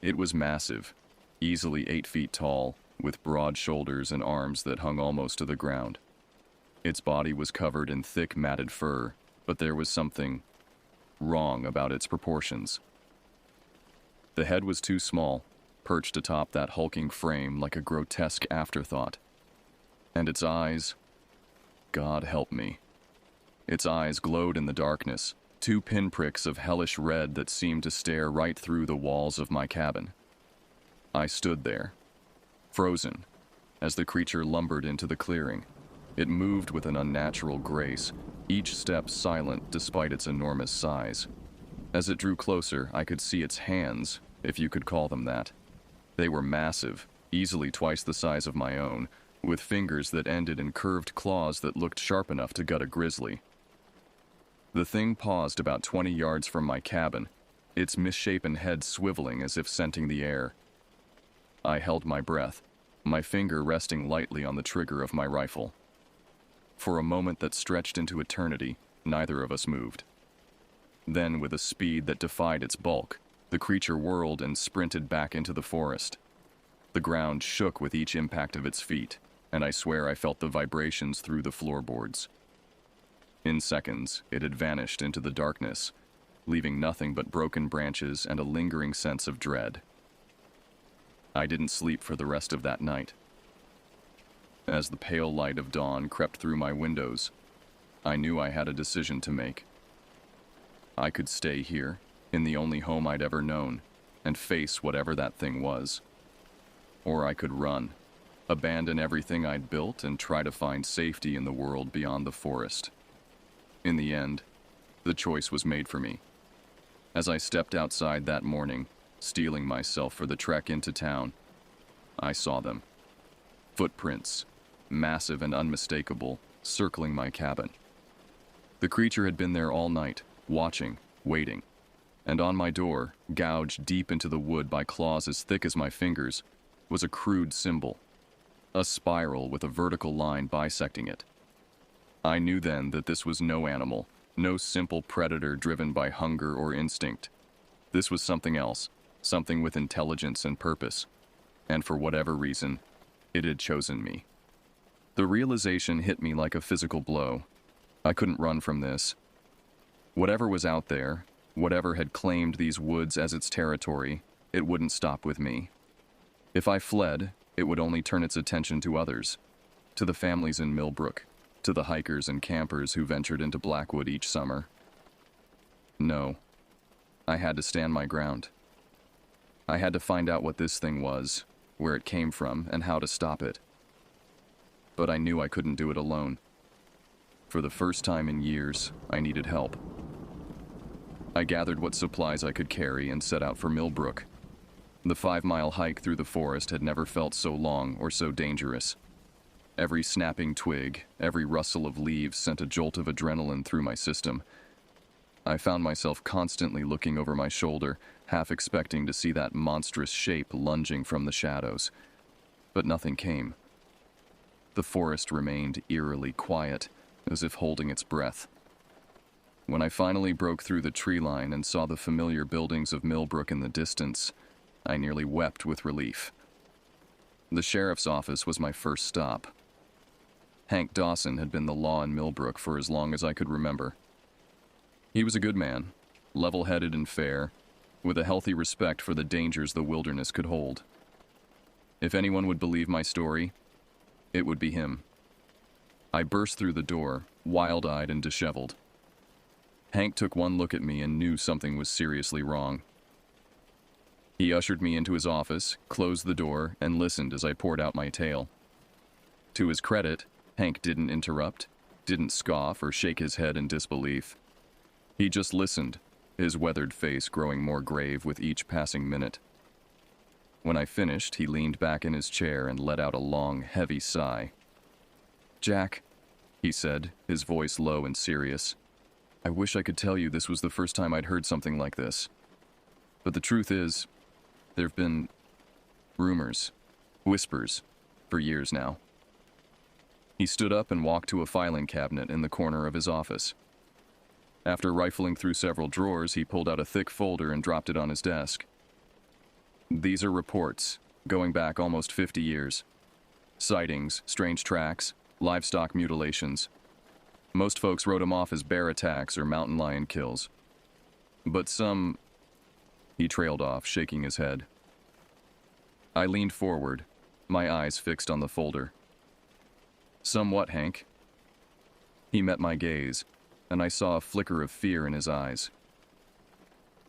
It was massive, easily 8 feet tall, with broad shoulders and arms that hung almost to the ground. Its body was covered in thick matted fur, but there was something wrong about its proportions. The head was too small, perched atop that hulking frame like a grotesque afterthought. And its eyes, God help me. Its eyes glowed in the darkness, 2 pinpricks of hellish red that seemed to stare right through the walls of my cabin. I stood there, frozen, as the creature lumbered into the clearing. It moved with an unnatural grace, each step silent despite its enormous size. As it drew closer, I could see its hands, if you could call them that. They were massive, easily twice the size of my own, with fingers that ended in curved claws that looked sharp enough to gut a grizzly. The thing paused about 20 yards from my cabin, its misshapen head swiveling as if scenting the air. I held my breath, my finger resting lightly on the trigger of my rifle. For a moment that stretched into eternity, neither of us moved. Then, with a speed that defied its bulk, The creature whirled and sprinted back into the forest. The ground shook with each impact of its feet, and I swear I felt the vibrations through the floorboards. In seconds, it had vanished into the darkness, leaving nothing but broken branches and a lingering sense of dread. I didn't sleep for the rest of that night. As the pale light of dawn crept through my windows, I knew I had a decision to make. I could stay here, in the only home I'd ever known, and face whatever that thing was. Or I could run, abandon everything I'd built and try to find safety in the world beyond the forest. In the end, the choice was made for me. As I stepped outside that morning, steeling myself for the trek into town, I saw them. Footprints, massive and unmistakable, circling my cabin. The creature had been there all night, watching, waiting. And on my door, gouged deep into the wood by claws as thick as my fingers, was a crude symbol. A spiral with a vertical line bisecting it. I knew then that this was no animal, no simple predator driven by hunger or instinct. This was something else, something with intelligence and purpose. And for whatever reason, it had chosen me. The realization hit me like a physical blow. I couldn't run from this. Whatever was out there, whatever had claimed these woods as its territory, it wouldn't stop with me. If I fled, it would only turn its attention to others, to the families in Millbrook, to the hikers and campers who ventured into Blackwood each summer. No, I had to stand my ground. I had to find out what this thing was, where it came from, and how to stop it. But I knew I couldn't do it alone. For the first time in years, I needed help. I gathered what supplies I could carry and set out for Millbrook. The 5-mile hike through the forest had never felt so long or so dangerous. Every snapping twig, every rustle of leaves sent a jolt of adrenaline through my system. I found myself constantly looking over my shoulder, half expecting to see that monstrous shape lunging from the shadows. But nothing came. The forest remained eerily quiet, as if holding its breath. When I finally broke through the tree line and saw the familiar buildings of Millbrook in the distance, I nearly wept with relief. The sheriff's office was my first stop. Hank Dawson had been the law in Millbrook for as long as I could remember. He was a good man, level-headed and fair, with a healthy respect for the dangers the wilderness could hold. If anyone would believe my story, it would be him. I burst through the door, wild-eyed and disheveled. Hank took one look at me and knew something was seriously wrong. He ushered me into his office, closed the door, and listened as I poured out my tale. To his credit, Hank didn't interrupt, didn't scoff or shake his head in disbelief. He just listened, his weathered face growing more grave with each passing minute. When I finished, he leaned back in his chair and let out a long, heavy sigh. "Jack," he said, his voice low and serious, "I wish I could tell you this was the first time I'd heard something like this. But the truth is, there've been rumors, whispers, for years now." He stood up and walked to a filing cabinet in the corner of his office. After rifling through several drawers, he pulled out a thick folder and dropped it on his desk. "These are reports, going back almost 50 years. Sightings, strange tracks, livestock mutilations. Most folks wrote them off as bear attacks or mountain lion kills. But some..." He trailed off, shaking his head. I leaned forward, my eyes fixed on the folder. "Some what, Hank?" He met my gaze, and I saw a flicker of fear in his eyes.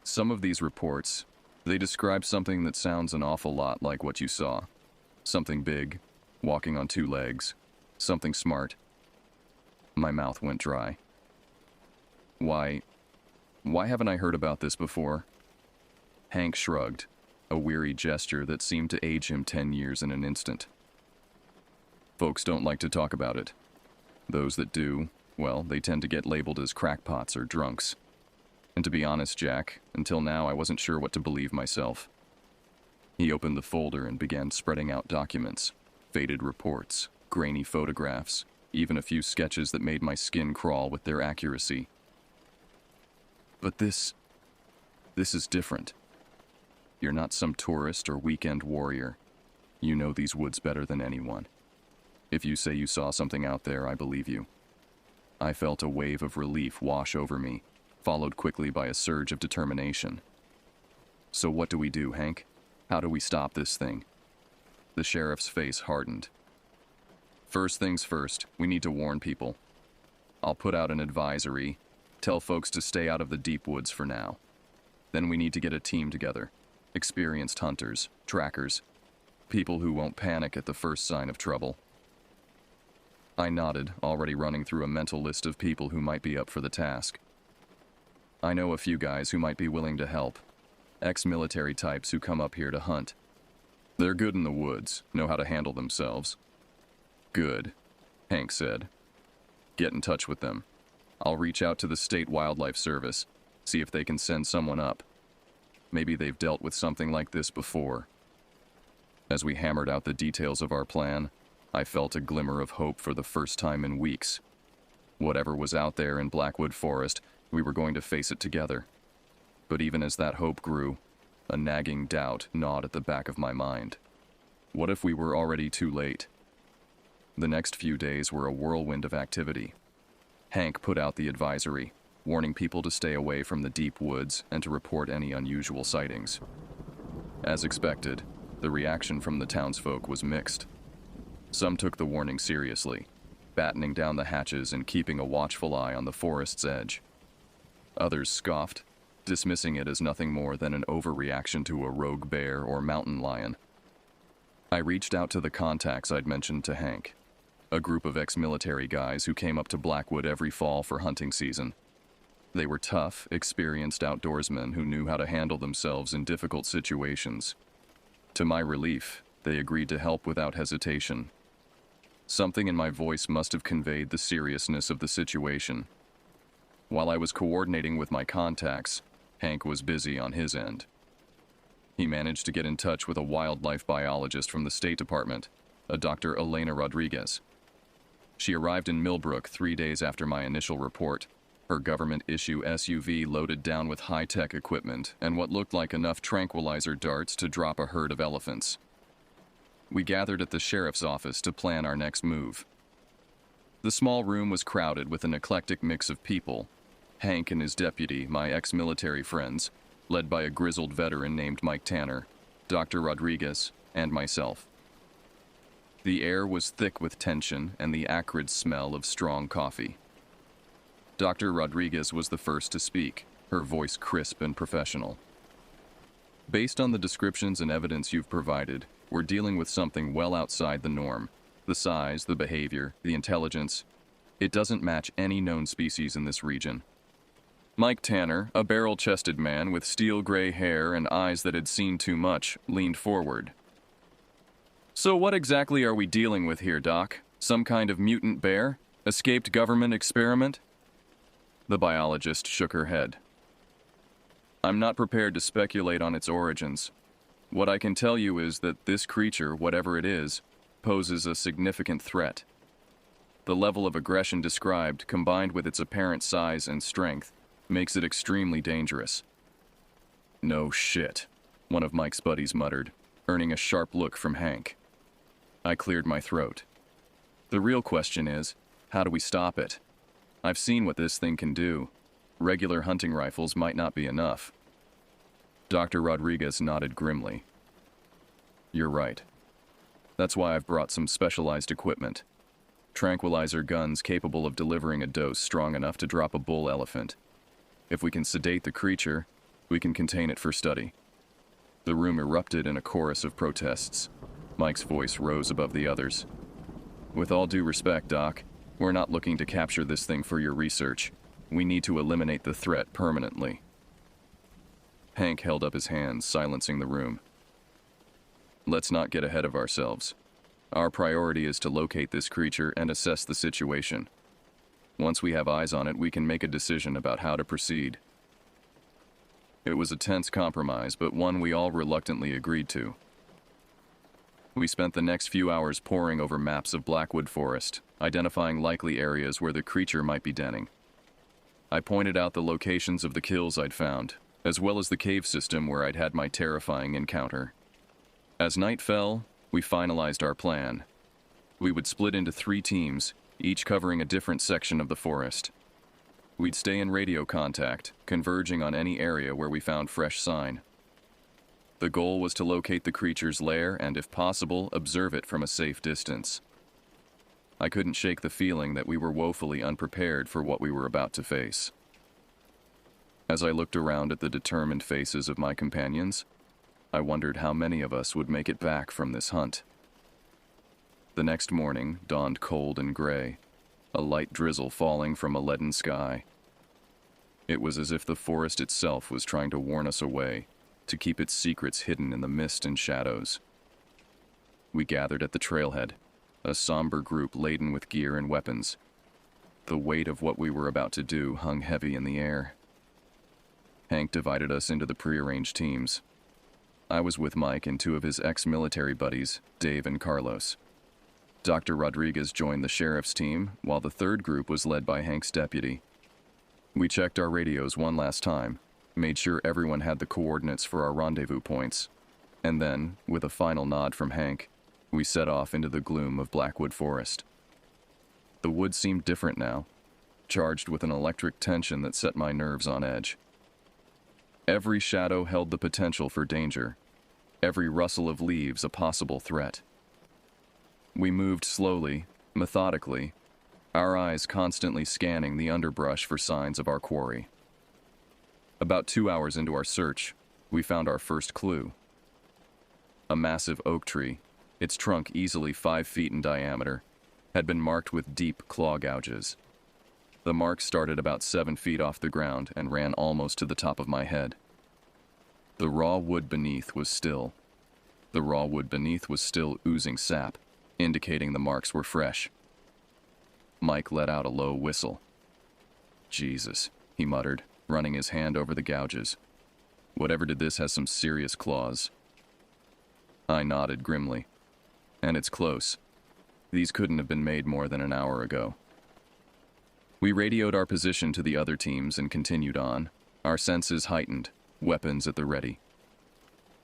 "Some of these reports, they describe something that sounds an awful lot like what you saw. Something big, walking on 2 legs, something smart." My mouth went dry. Why haven't I heard about this before?" Hank shrugged, a weary gesture that seemed to age him 10 years in an instant. "Folks don't like to talk about it. Those that do, well, they tend to get labeled as crackpots or drunks. And to be honest, Jack, until now I wasn't sure what to believe myself." He opened the folder and began spreading out documents, faded reports, grainy photographs, even a few sketches that made my skin crawl with their accuracy. "But this is different. You're not some tourist or weekend warrior. You know these woods better than anyone. If you say you saw something out there, I believe you. I felt a wave of relief wash over me, followed quickly by a surge of determination. So what do we do, Hank? How do we stop this thing? The sheriff's face hardened. First things first, we need to warn people. I'll put out an advisory, tell folks to stay out of the deep woods for now. Then we need to get a team together. Experienced hunters, trackers, people who won't panic at the first sign of trouble. I nodded, already running through a mental list of people who might be up for the task. I know a few guys who might be willing to help. Ex-military types who come up here to hunt. They're good in the woods, know how to handle themselves. Good, Hank said. Get in touch with them. I'll reach out to the State Wildlife Service, see if they can send someone up. Maybe they've dealt with something like this before. As we hammered out the details of our plan, I felt a glimmer of hope for the first time in weeks. Whatever was out there in Blackwood Forest, we were going to face it together. But even as that hope grew, a nagging doubt gnawed at the back of my mind. What if we were already too late? The next few days were a whirlwind of activity. Hank put out the advisory, warning people to stay away from the deep woods and to report any unusual sightings. As expected, the reaction from the townsfolk was mixed. Some took the warning seriously, battening down the hatches and keeping a watchful eye on the forest's edge. Others scoffed, dismissing it as nothing more than an overreaction to a rogue bear or mountain lion. I reached out to the contacts I'd mentioned to Hank, a group of ex-military guys who came up to Blackwood every fall for hunting season. They were tough, experienced outdoorsmen who knew how to handle themselves in difficult situations. To my relief, they agreed to help without hesitation. Something in my voice must have conveyed the seriousness of the situation. While I was coordinating with my contacts, Hank was busy on his end. He managed to get in touch with a wildlife biologist from the State Department, a Dr. Elena Rodriguez. She arrived in Millbrook 3 days after my initial report, her government-issue SUV loaded down with high-tech equipment and what looked like enough tranquilizer darts to drop a herd of elephants. We gathered at the sheriff's office to plan our next move. The small room was crowded with an eclectic mix of people. Hank and his deputy, my ex-military friends, led by a grizzled veteran named Mike Tanner, Dr. Rodriguez, and myself. The air was thick with tension and the acrid smell of strong coffee. Dr. Rodriguez was the first to speak, her voice crisp and professional. Based on the descriptions and evidence you've provided, we're dealing with something well outside the norm. The size, the behavior, the intelligence. It doesn't match any known species in this region. Mike Tanner, a barrel-chested man with steel gray hair and eyes that had seen too much, leaned forward. So what exactly are we dealing with here, Doc? Some kind of mutant bear? Escaped government experiment? The biologist shook her head. I'm not prepared to speculate on its origins. What I can tell you is that this creature, whatever it is, poses a significant threat. The level of aggression described, combined with its apparent size and strength, makes it extremely dangerous. No shit, one of Mike's buddies muttered, earning a sharp look from Hank. I cleared my throat. The real question is, how do we stop it? I've seen what this thing can do. Regular hunting rifles might not be enough. Dr. Rodriguez nodded grimly. You're right. That's why I've brought some specialized equipment. Tranquilizer guns capable of delivering a dose strong enough to drop a bull elephant. If we can sedate the creature, we can contain it for study. The room erupted in a chorus of protests. Mike's voice rose above the others. With all due respect, Doc, we're not looking to capture this thing for your research. We need to eliminate the threat permanently. Hank held up his hands, silencing the room. Let's not get ahead of ourselves. Our priority is to locate this creature and assess the situation. Once we have eyes on it, we can make a decision about how to proceed. It was a tense compromise, but one we all reluctantly agreed to. We spent the next few hours poring over maps of Blackwood Forest, identifying likely areas where the creature might be denning. I pointed out the locations of the kills I'd found, as well as the cave system where I'd had my terrifying encounter. As night fell, we finalized our plan. We would split into 3 teams, each covering a different section of the forest. We'd stay in radio contact, converging on any area where we found fresh sign. The goal was to locate the creature's lair and, if possible, observe it from a safe distance. I couldn't shake the feeling that we were woefully unprepared for what we were about to face. As I looked around at the determined faces of my companions, I wondered how many of us would make it back from this hunt. The next morning dawned cold and gray, a light drizzle falling from a leaden sky. It was as if the forest itself was trying to warn us away, to keep its secrets hidden in the mist and shadows. We gathered at the trailhead, a somber group laden with gear and weapons. The weight of what we were about to do hung heavy in the air. Hank divided us into the prearranged teams. I was with Mike and 2 of his ex-military buddies, Dave and Carlos. Dr. Rodriguez joined the sheriff's team, while the 3rd group was led by Hank's deputy. We checked our radios one last time, made sure everyone had the coordinates for our rendezvous points, and then, with a final nod from Hank, we set off into the gloom of Blackwood Forest. The woods seemed different now, charged with an electric tension that set my nerves on edge. Every shadow held the potential for danger, every rustle of leaves a possible threat. We moved slowly, methodically, our eyes constantly scanning the underbrush for signs of our quarry. About 2 hours into our search, we found our first clue. A massive oak tree, its trunk easily 5 feet in diameter, had been marked with deep claw gouges. The mark started about 7 feet off the ground and ran almost to the top of my head. The raw wood beneath was still. The raw wood beneath was still oozing sap, indicating the marks were fresh. Mike let out a low whistle. "Jesus," he muttered, running his hand over the gouges. "Whatever did this has some serious claws." I nodded grimly. "And it's close. These couldn't have been made more than an hour ago." We radioed our position to the other teams and continued on, our senses heightened, weapons at the ready.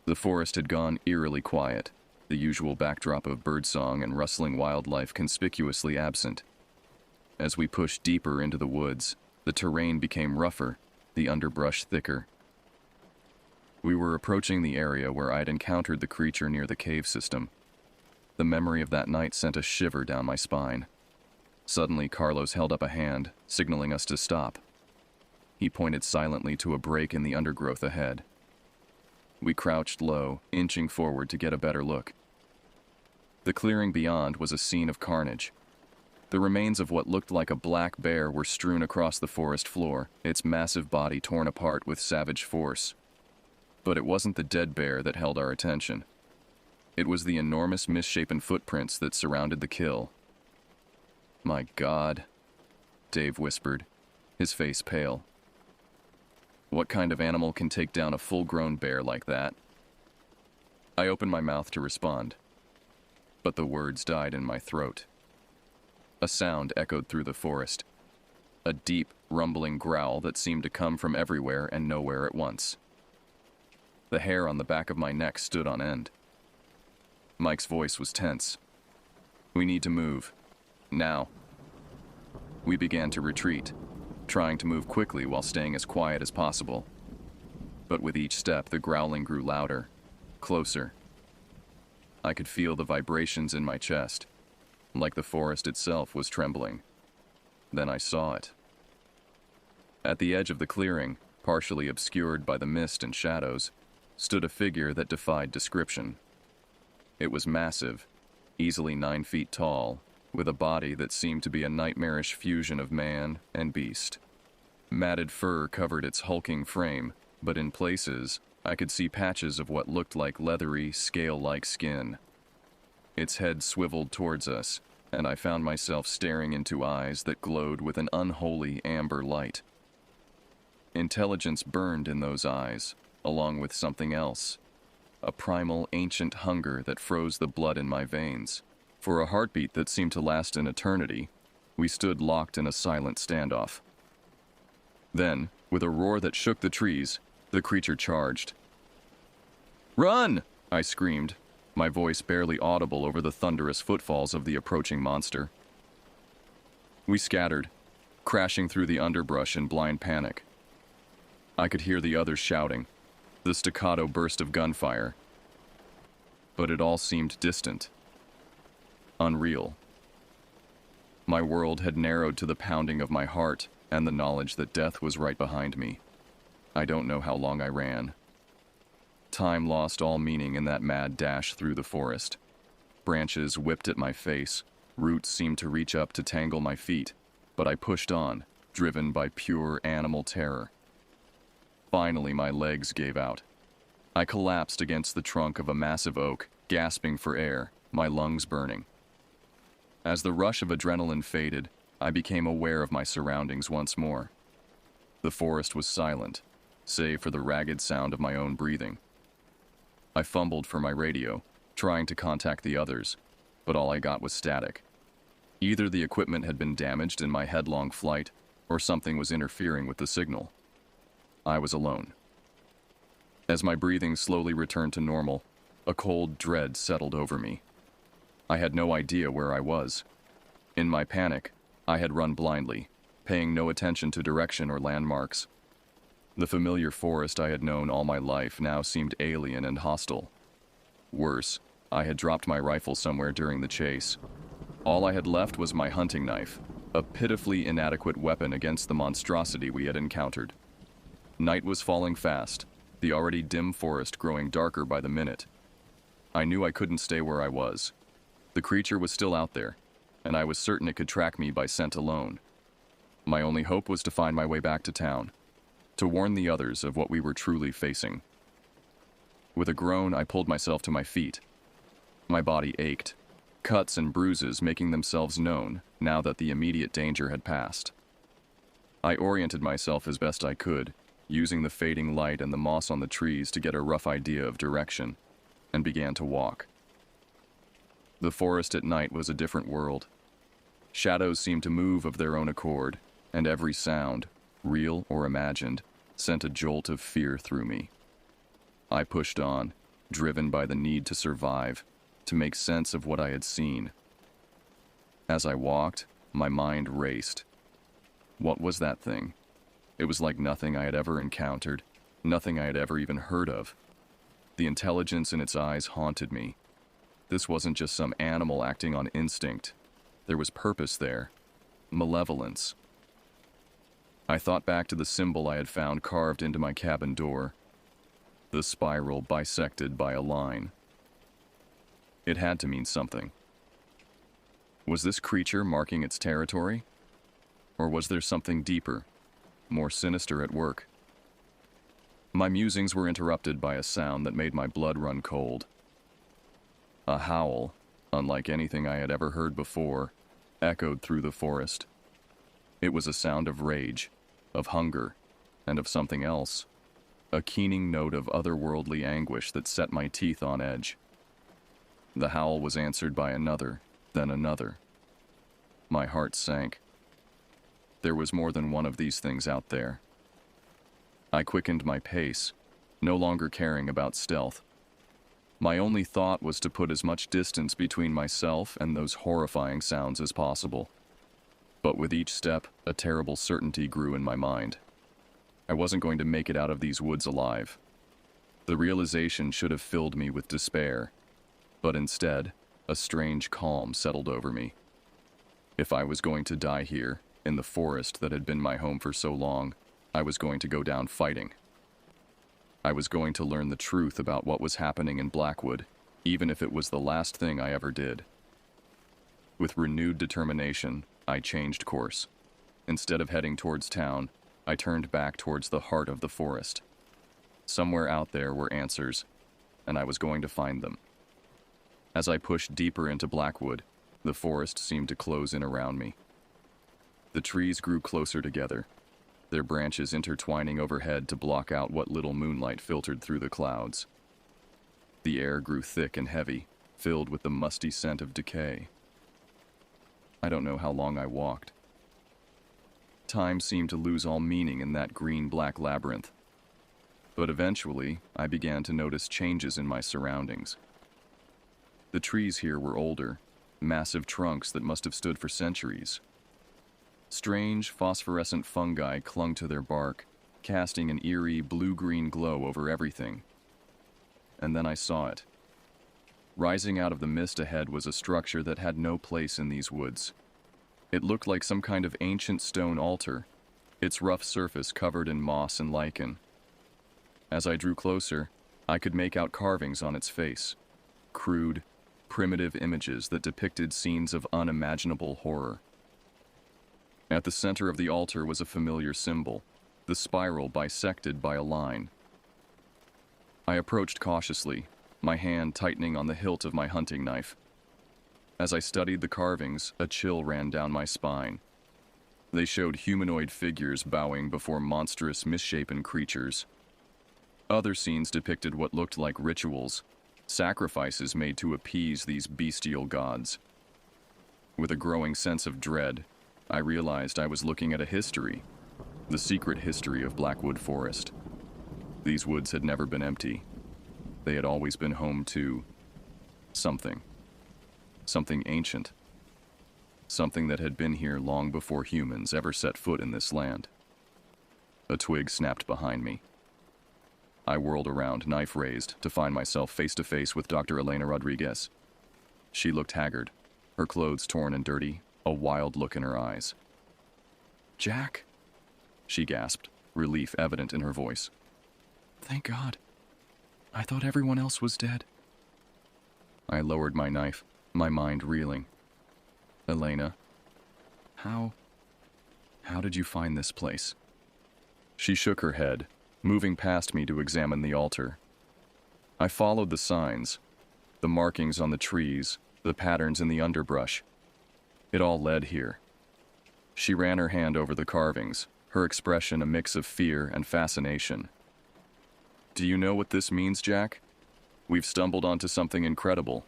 The forest had gone eerily quiet, the usual backdrop of birdsong and rustling wildlife conspicuously absent. As we pushed deeper into the woods, the terrain became rougher, the underbrush thicker. We were approaching the area where I'd encountered the creature near the cave system. The memory of that night sent a shiver down my spine. Suddenly, Carlos held up a hand, signaling us to stop. He pointed silently to a break in the undergrowth ahead. We crouched low, inching forward to get a better look. The clearing beyond was a scene of carnage. The remains of what looked like a black bear were strewn across the forest floor, its massive body torn apart with savage force. But it wasn't the dead bear that held our attention. It was the enormous misshapen footprints that surrounded the kill. "My God," Dave whispered, his face pale. "What kind of animal can take down a full-grown bear like that?" I opened my mouth to respond, but the words died in my throat. A sound echoed through the forest, a deep, rumbling growl that seemed to come from everywhere and nowhere at once. The hair on the back of my neck stood on end. Mike's voice was tense. "We need to move. Now." We began to retreat, trying to move quickly while staying as quiet as possible. But with each step, the growling grew louder, closer. I could feel the vibrations in my chest, like the forest itself was trembling. Then I saw it. At the edge of the clearing, partially obscured by the mist and shadows, stood a figure that defied description. It was massive, easily 9 feet tall, with a body that seemed to be a nightmarish fusion of man and beast. Matted fur covered its hulking frame, but in places, I could see patches of what looked like leathery, scale-like skin. Its head swiveled towards us, and I found myself staring into eyes that glowed with an unholy amber light. Intelligence burned in those eyes, along with something else, a primal, ancient hunger that froze the blood in my veins. For a heartbeat that seemed to last an eternity, we stood locked in a silent standoff. Then, with a roar that shook the trees, The creature charged. "Run!" I screamed, my voice barely audible over the thunderous footfalls of the approaching monster. We scattered, crashing through the underbrush in blind panic. I could hear the others shouting, the staccato burst of gunfire. But it all seemed distant, unreal. My world had narrowed to the pounding of my heart and the knowledge that death was right behind me. I don't know how long I ran. Time lost all meaning in that mad dash through the forest. Branches whipped at my face, roots seemed to reach up to tangle my feet, but I pushed on, driven by pure animal terror. Finally, my legs gave out. I collapsed against the trunk of a massive oak, gasping for air, my lungs burning. As the rush of adrenaline faded, I became aware of my surroundings once more. The forest was silent, save for the ragged sound of my own breathing. I fumbled for my radio, trying to contact the others, but all I got was static. Either the equipment had been damaged in my headlong flight, or something was interfering with the signal. I was alone. As my breathing slowly returned to normal, a cold dread settled over me. I had no idea where I was. In my panic, I had run blindly, paying no attention to direction or landmarks. The familiar forest I had known all my life now seemed alien and hostile. Worse, I had dropped my rifle somewhere during the chase. All I had left was my hunting knife, a pitifully inadequate weapon against the monstrosity we had encountered. Night was falling fast, the already dim forest growing darker by the minute. I knew I couldn't stay where I was. The creature was still out there, and I was certain it could track me by scent alone. My only hope was to find my way back to town, to warn the others of what we were truly facing. With a groan, I pulled myself to my feet. My body ached, cuts and bruises making themselves known now that the immediate danger had passed. I oriented myself as best I could, using the fading light and the moss on the trees to get a rough idea of direction, and began to walk. The forest at night was a different world. Shadows seemed to move of their own accord, and every sound, real or imagined, sent a jolt of fear through me. I pushed on, driven by the need to survive, to make sense of what I had seen. As I walked, my mind raced. What was that thing? It was like nothing I had ever encountered, nothing I had ever even heard of. The intelligence in its eyes haunted me. This wasn't just some animal acting on instinct. There was purpose there, malevolence. I thought back to the symbol I had found carved into my cabin door, the spiral bisected by a line. It had to mean something. Was this creature marking its territory? Or was there something deeper, more sinister at work? My musings were interrupted by a sound that made my blood run cold. A howl, unlike anything I had ever heard before, echoed through the forest. It was a sound of rage, of hunger, and of something else, a keening note of otherworldly anguish that set my teeth on edge. The howl was answered by another, then another. My heart sank. There was more than one of these things out there. I quickened my pace, no longer caring about stealth. My only thought was to put as much distance between myself and those horrifying sounds as possible. But with each step, a terrible certainty grew in my mind. I wasn't going to make it out of these woods alive. The realization should have filled me with despair, but instead, a strange calm settled over me. If I was going to die here, in the forest that had been my home for so long, I was going to go down fighting. I was going to learn the truth about what was happening in Blackwood, even if it was the last thing I ever did. With renewed determination, I changed course. Instead of heading towards town, I turned back towards the heart of the forest. Somewhere out there were answers, and I was going to find them. As I pushed deeper into Blackwood, the forest seemed to close in around me. The trees grew closer together, their branches intertwining overhead to block out what little moonlight filtered through the clouds. The air grew thick and heavy, filled with the musty scent of decay. I don't know how long I walked. Time seemed to lose all meaning in that green-black labyrinth. But eventually, I began to notice changes in my surroundings. The trees here were older, massive trunks that must have stood for centuries. Strange, phosphorescent fungi clung to their bark, casting an eerie blue-green glow over everything. And then I saw it. Rising out of the mist ahead was a structure that had no place in these woods. It looked like some kind of ancient stone altar, its rough surface covered in moss and lichen. As I drew closer, I could make out carvings on its face, crude, primitive images that depicted scenes of unimaginable horror. At the center of the altar was a familiar symbol, the spiral bisected by a line. I approached cautiously, my hand tightening on the hilt of my hunting knife. As I studied the carvings, a chill ran down my spine. They showed humanoid figures bowing before monstrous, misshapen creatures. Other scenes depicted what looked like rituals, sacrifices made to appease these bestial gods. With a growing sense of dread, I realized I was looking at a history, the secret history of Blackwood Forest. These woods had never been empty. They had always been home to something. Something ancient. Something that had been here long before humans ever set foot in this land. A twig snapped behind me. I whirled around, knife raised, to find myself face to face with Dr. Elena Rodriguez. She looked haggard, her clothes torn and dirty, a wild look in her eyes. "Jack," she gasped, relief evident in her voice. "Thank God. I thought everyone else was dead." I lowered my knife, my mind reeling. "Elena, how did you find this place?" She shook her head, moving past me to examine the altar. I followed the signs, the markings on the trees, the patterns in the underbrush. It all led here. She ran her hand over the carvings, her expression a mix of fear and fascination. "Do you know what this means, Jack? We've stumbled onto something incredible,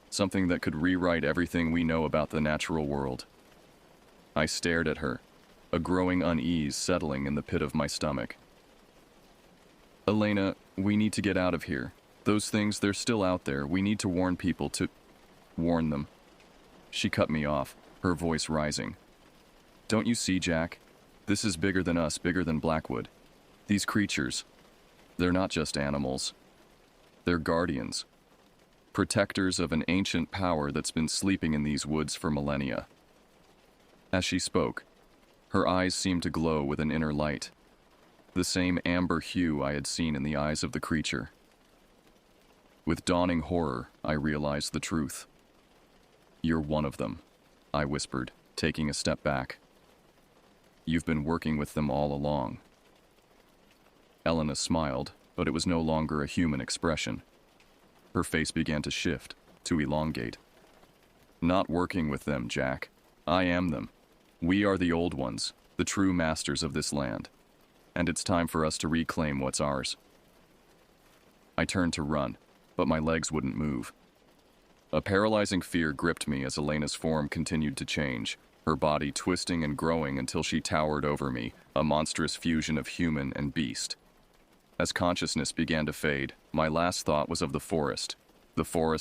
something that could rewrite everything we know about the natural world." I stared at her, a growing unease settling in the pit of my stomach. "Elena, we need to get out of here. Those things, they're still out there. We need to warn people to warn them." She cut me off, her voice rising. "Don't you see, Jack? This is bigger than us, bigger than Blackwood. These creatures, they're not just animals. They're guardians. Protectors of an ancient power that's been sleeping in these woods for millennia." As she spoke, her eyes seemed to glow with an inner light, the same amber hue I had seen in the eyes of the creature. With dawning horror, I realized the truth. "You're one of them," I whispered, taking a step back. "You've been working with them all along." Elena smiled, but it was no longer a human expression. Her face began to shift, to elongate. "Not working with them, Jack. I am them. We are the old ones, the true masters of this land. And it's time for us to reclaim what's ours." I turned to run, but my legs wouldn't move. A paralyzing fear gripped me as Elena's form continued to change, her body twisting and growing until she towered over me, a monstrous fusion of human and beast. As consciousness began to fade, my last thought was of the forest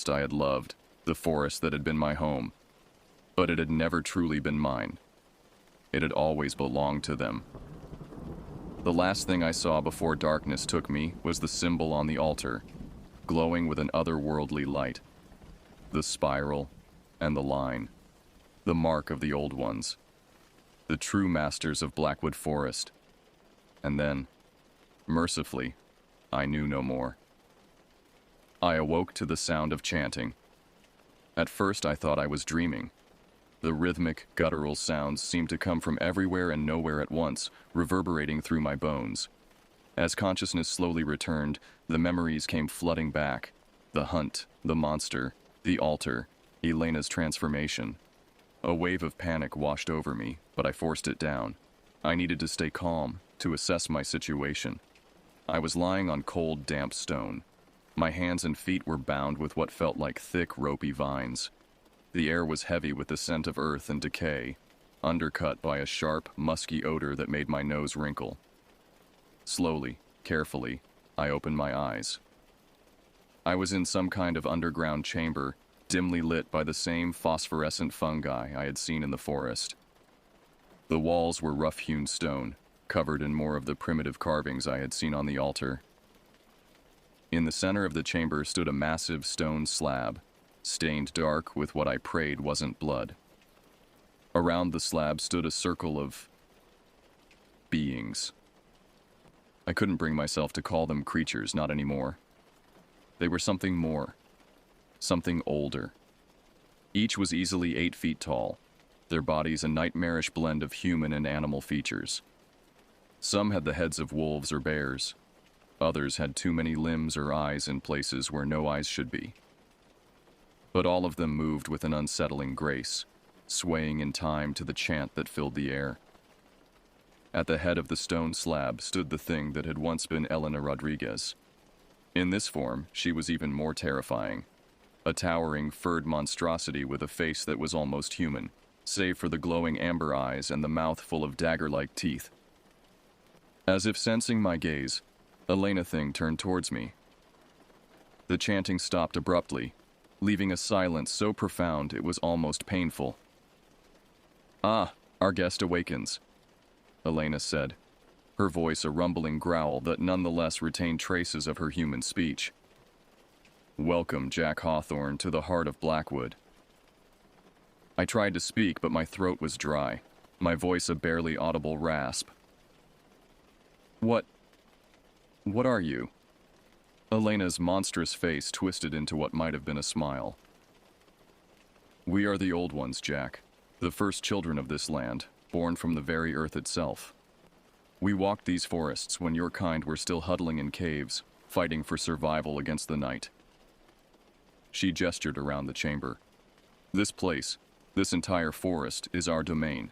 I had loved, the forest that had been my home. But it had never truly been mine. It had always belonged to them. The last thing I saw before darkness took me was the symbol on the altar, glowing with an otherworldly light. The spiral and the line, the mark of the old ones, the true masters of Blackwood Forest. And then, mercifully, I knew no more. I awoke to the sound of chanting. At first I thought I was dreaming. The rhythmic, guttural sounds seemed to come from everywhere and nowhere at once, reverberating through my bones. As consciousness slowly returned, the memories came flooding back. The hunt, the monster, the altar, Elena's transformation. A wave of panic washed over me, but I forced it down. I needed to stay calm, to assess my situation. I was lying on cold, damp stone. My hands and feet were bound with what felt like thick, ropey vines. The air was heavy with the scent of earth and decay, undercut by a sharp, musky odor that made my nose wrinkle. Slowly, carefully, I opened my eyes. I was in some kind of underground chamber, dimly lit by the same phosphorescent fungi I had seen in the forest. The walls were rough-hewn stone, covered in more of the primitive carvings I had seen on the altar. In the center of the chamber stood a massive stone slab, stained dark with what I prayed wasn't blood. Around the slab stood a circle of beings. I couldn't bring myself to call them creatures, not anymore. They were something more, something older. Each was easily 8 feet tall, their bodies a nightmarish blend of human and animal features. Some had the heads of wolves or bears. Others had too many limbs or eyes in places where no eyes should be. But all of them moved with an unsettling grace, swaying in time to the chant that filled the air. At the head of the stone slab stood the thing that had once been Elena Rodriguez. In this form, she was even more terrifying. A towering, furred monstrosity with a face that was almost human, save for the glowing amber eyes and the mouth full of dagger-like teeth. As if sensing my gaze, Elena Thing turned towards me. The chanting stopped abruptly, leaving a silence so profound it was almost painful. "Ah, our guest awakens," Elena said, her voice a rumbling growl that nonetheless retained traces of her human speech. "Welcome, Jack Hawthorne, to the heart of Blackwood." I tried to speak, but my throat was dry, my voice a barely audible rasp. What are you?" Elena's monstrous face twisted into what might have been a smile. "We are the Old Ones, Jack, the first children of this land, born from the very earth itself. We walked these forests when your kind were still huddling in caves, fighting for survival against the night." She gestured around the chamber. "This place, this entire forest, is our domain.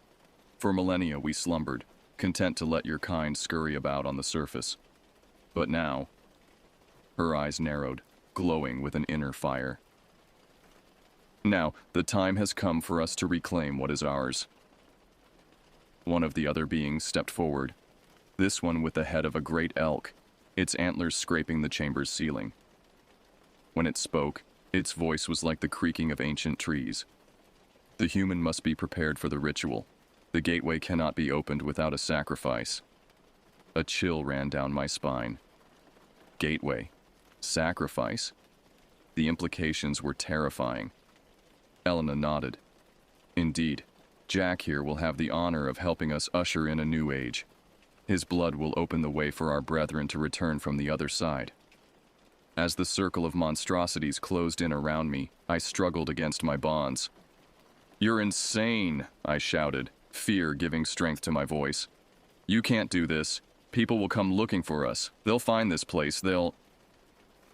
For millennia we slumbered, content to let your kind scurry about on the surface. But now..." Her eyes narrowed, glowing with an inner fire. "Now, the time has come for us to reclaim what is ours." One of the other beings stepped forward, this one with the head of a great elk, its antlers scraping the chamber's ceiling. When it spoke, its voice was like the creaking of ancient trees. "The human must be prepared for the ritual. The gateway cannot be opened without a sacrifice." A chill ran down my spine. Gateway. Sacrifice. The implications were terrifying. Elena nodded. "Indeed, Jack here will have the honor of helping us usher in a new age. His blood will open the way for our brethren to return from the other side." As the circle of monstrosities closed in around me, I struggled against my bonds. "You're insane," I shouted, fear giving strength to my voice. "You can't do this. People will come looking for us. They'll find this place.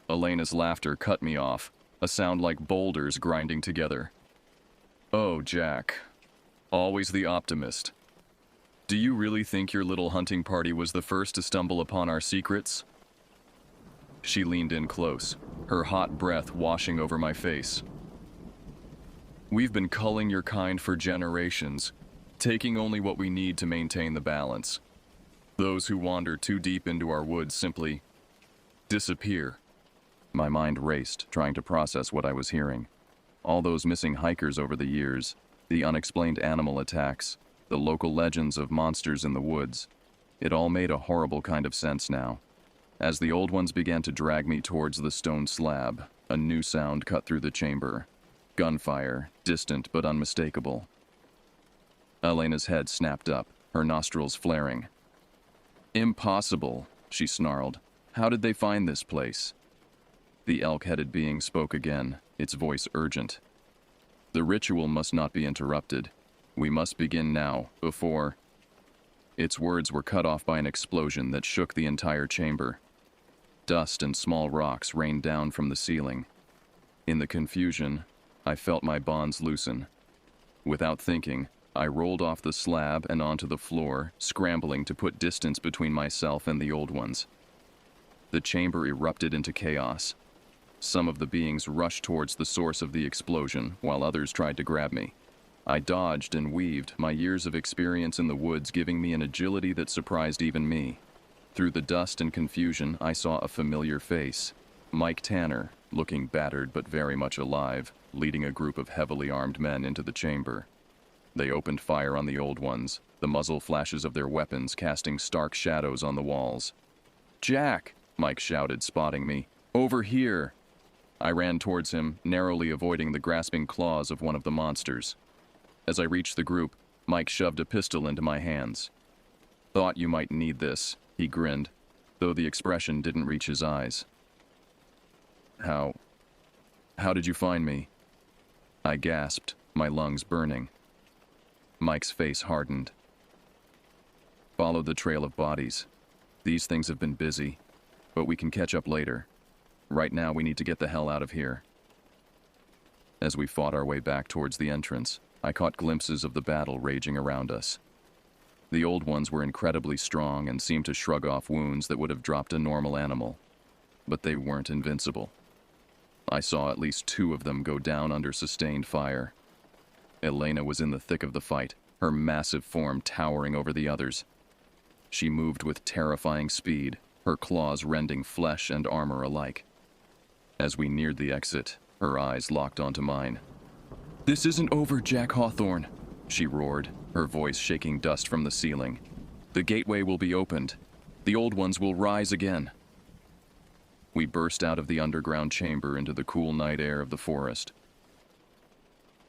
Elena's laughter cut me off, a sound like boulders grinding together. "Oh, Jack. Always the optimist. Do you really think your little hunting party was the first to stumble upon our secrets?" She leaned in close, her hot breath washing over my face. "We've been culling your kind for generations, taking only what we need to maintain the balance. Those who wander too deep into our woods simply disappear." My mind raced, trying to process what I was hearing. All those missing hikers over the years, the unexplained animal attacks, the local legends of monsters in the woods. It all made a horrible kind of sense now. As the Old Ones began to drag me towards the stone slab, a new sound cut through the chamber. Gunfire, distant but unmistakable. Elena's head snapped up, her nostrils flaring. "Impossible," she snarled. "How did they find this place?" The elk-headed being spoke again, its voice urgent. "The ritual must not be interrupted. We must begin now, before..." Its words were cut off by an explosion that shook the entire chamber. Dust and small rocks rained down from the ceiling. In the confusion, I felt my bonds loosen. Without thinking, I rolled off the slab and onto the floor, scrambling to put distance between myself and the Old Ones. The chamber erupted into chaos. Some of the beings rushed towards the source of the explosion, while others tried to grab me. I dodged and weaved, my years of experience in the woods giving me an agility that surprised even me. Through the dust and confusion, I saw a familiar face. Mike Tanner, looking battered but very much alive, leading a group of heavily armed men into the chamber. They opened fire on the old ones, the muzzle flashes of their weapons casting stark shadows on the walls. "Jack!" Mike shouted, spotting me. "Over here!" I ran towards him, narrowly avoiding the grasping claws of one of the monsters. As I reached the group, Mike shoved a pistol into my hands. "Thought you might need this," he grinned, though the expression didn't reach his eyes. How did you find me?" I gasped, my lungs burning. Mike's face hardened. "Follow the trail of bodies. These things have been busy, but we can catch up later. Right now we need to get the hell out of here." As we fought our way back towards the entrance, I caught glimpses of the battle raging around us. The old ones were incredibly strong and seemed to shrug off wounds that would have dropped a normal animal. But they weren't invincible. I saw at least 2 of them go down under sustained fire. Elena was in the thick of the fight, her massive form towering over the others. She moved with terrifying speed, her claws rending flesh and armor alike. As we neared the exit, her eyes locked onto mine. "This isn't over, Jack Hawthorne," she roared, her voice shaking dust from the ceiling. "The gateway will be opened. The old ones will rise again." We burst out of the underground chamber into the cool night air of the forest.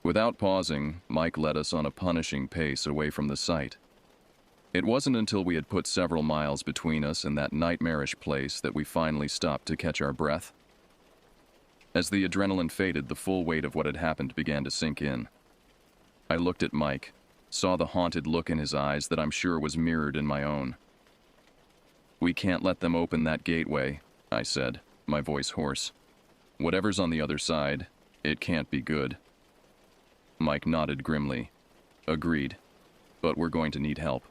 Without pausing, Mike led us on a punishing pace away from the site. It wasn't until we had put several miles between us and that nightmarish place that we finally stopped to catch our breath. As the adrenaline faded, the full weight of what had happened began to sink in. I looked at Mike, saw the haunted look in his eyes that I'm sure was mirrored in my own. "We can't let them open that gateway," I said, my voice hoarse. "Whatever's on the other side, it can't be good." Mike nodded grimly. "Agreed. But we're going to need help.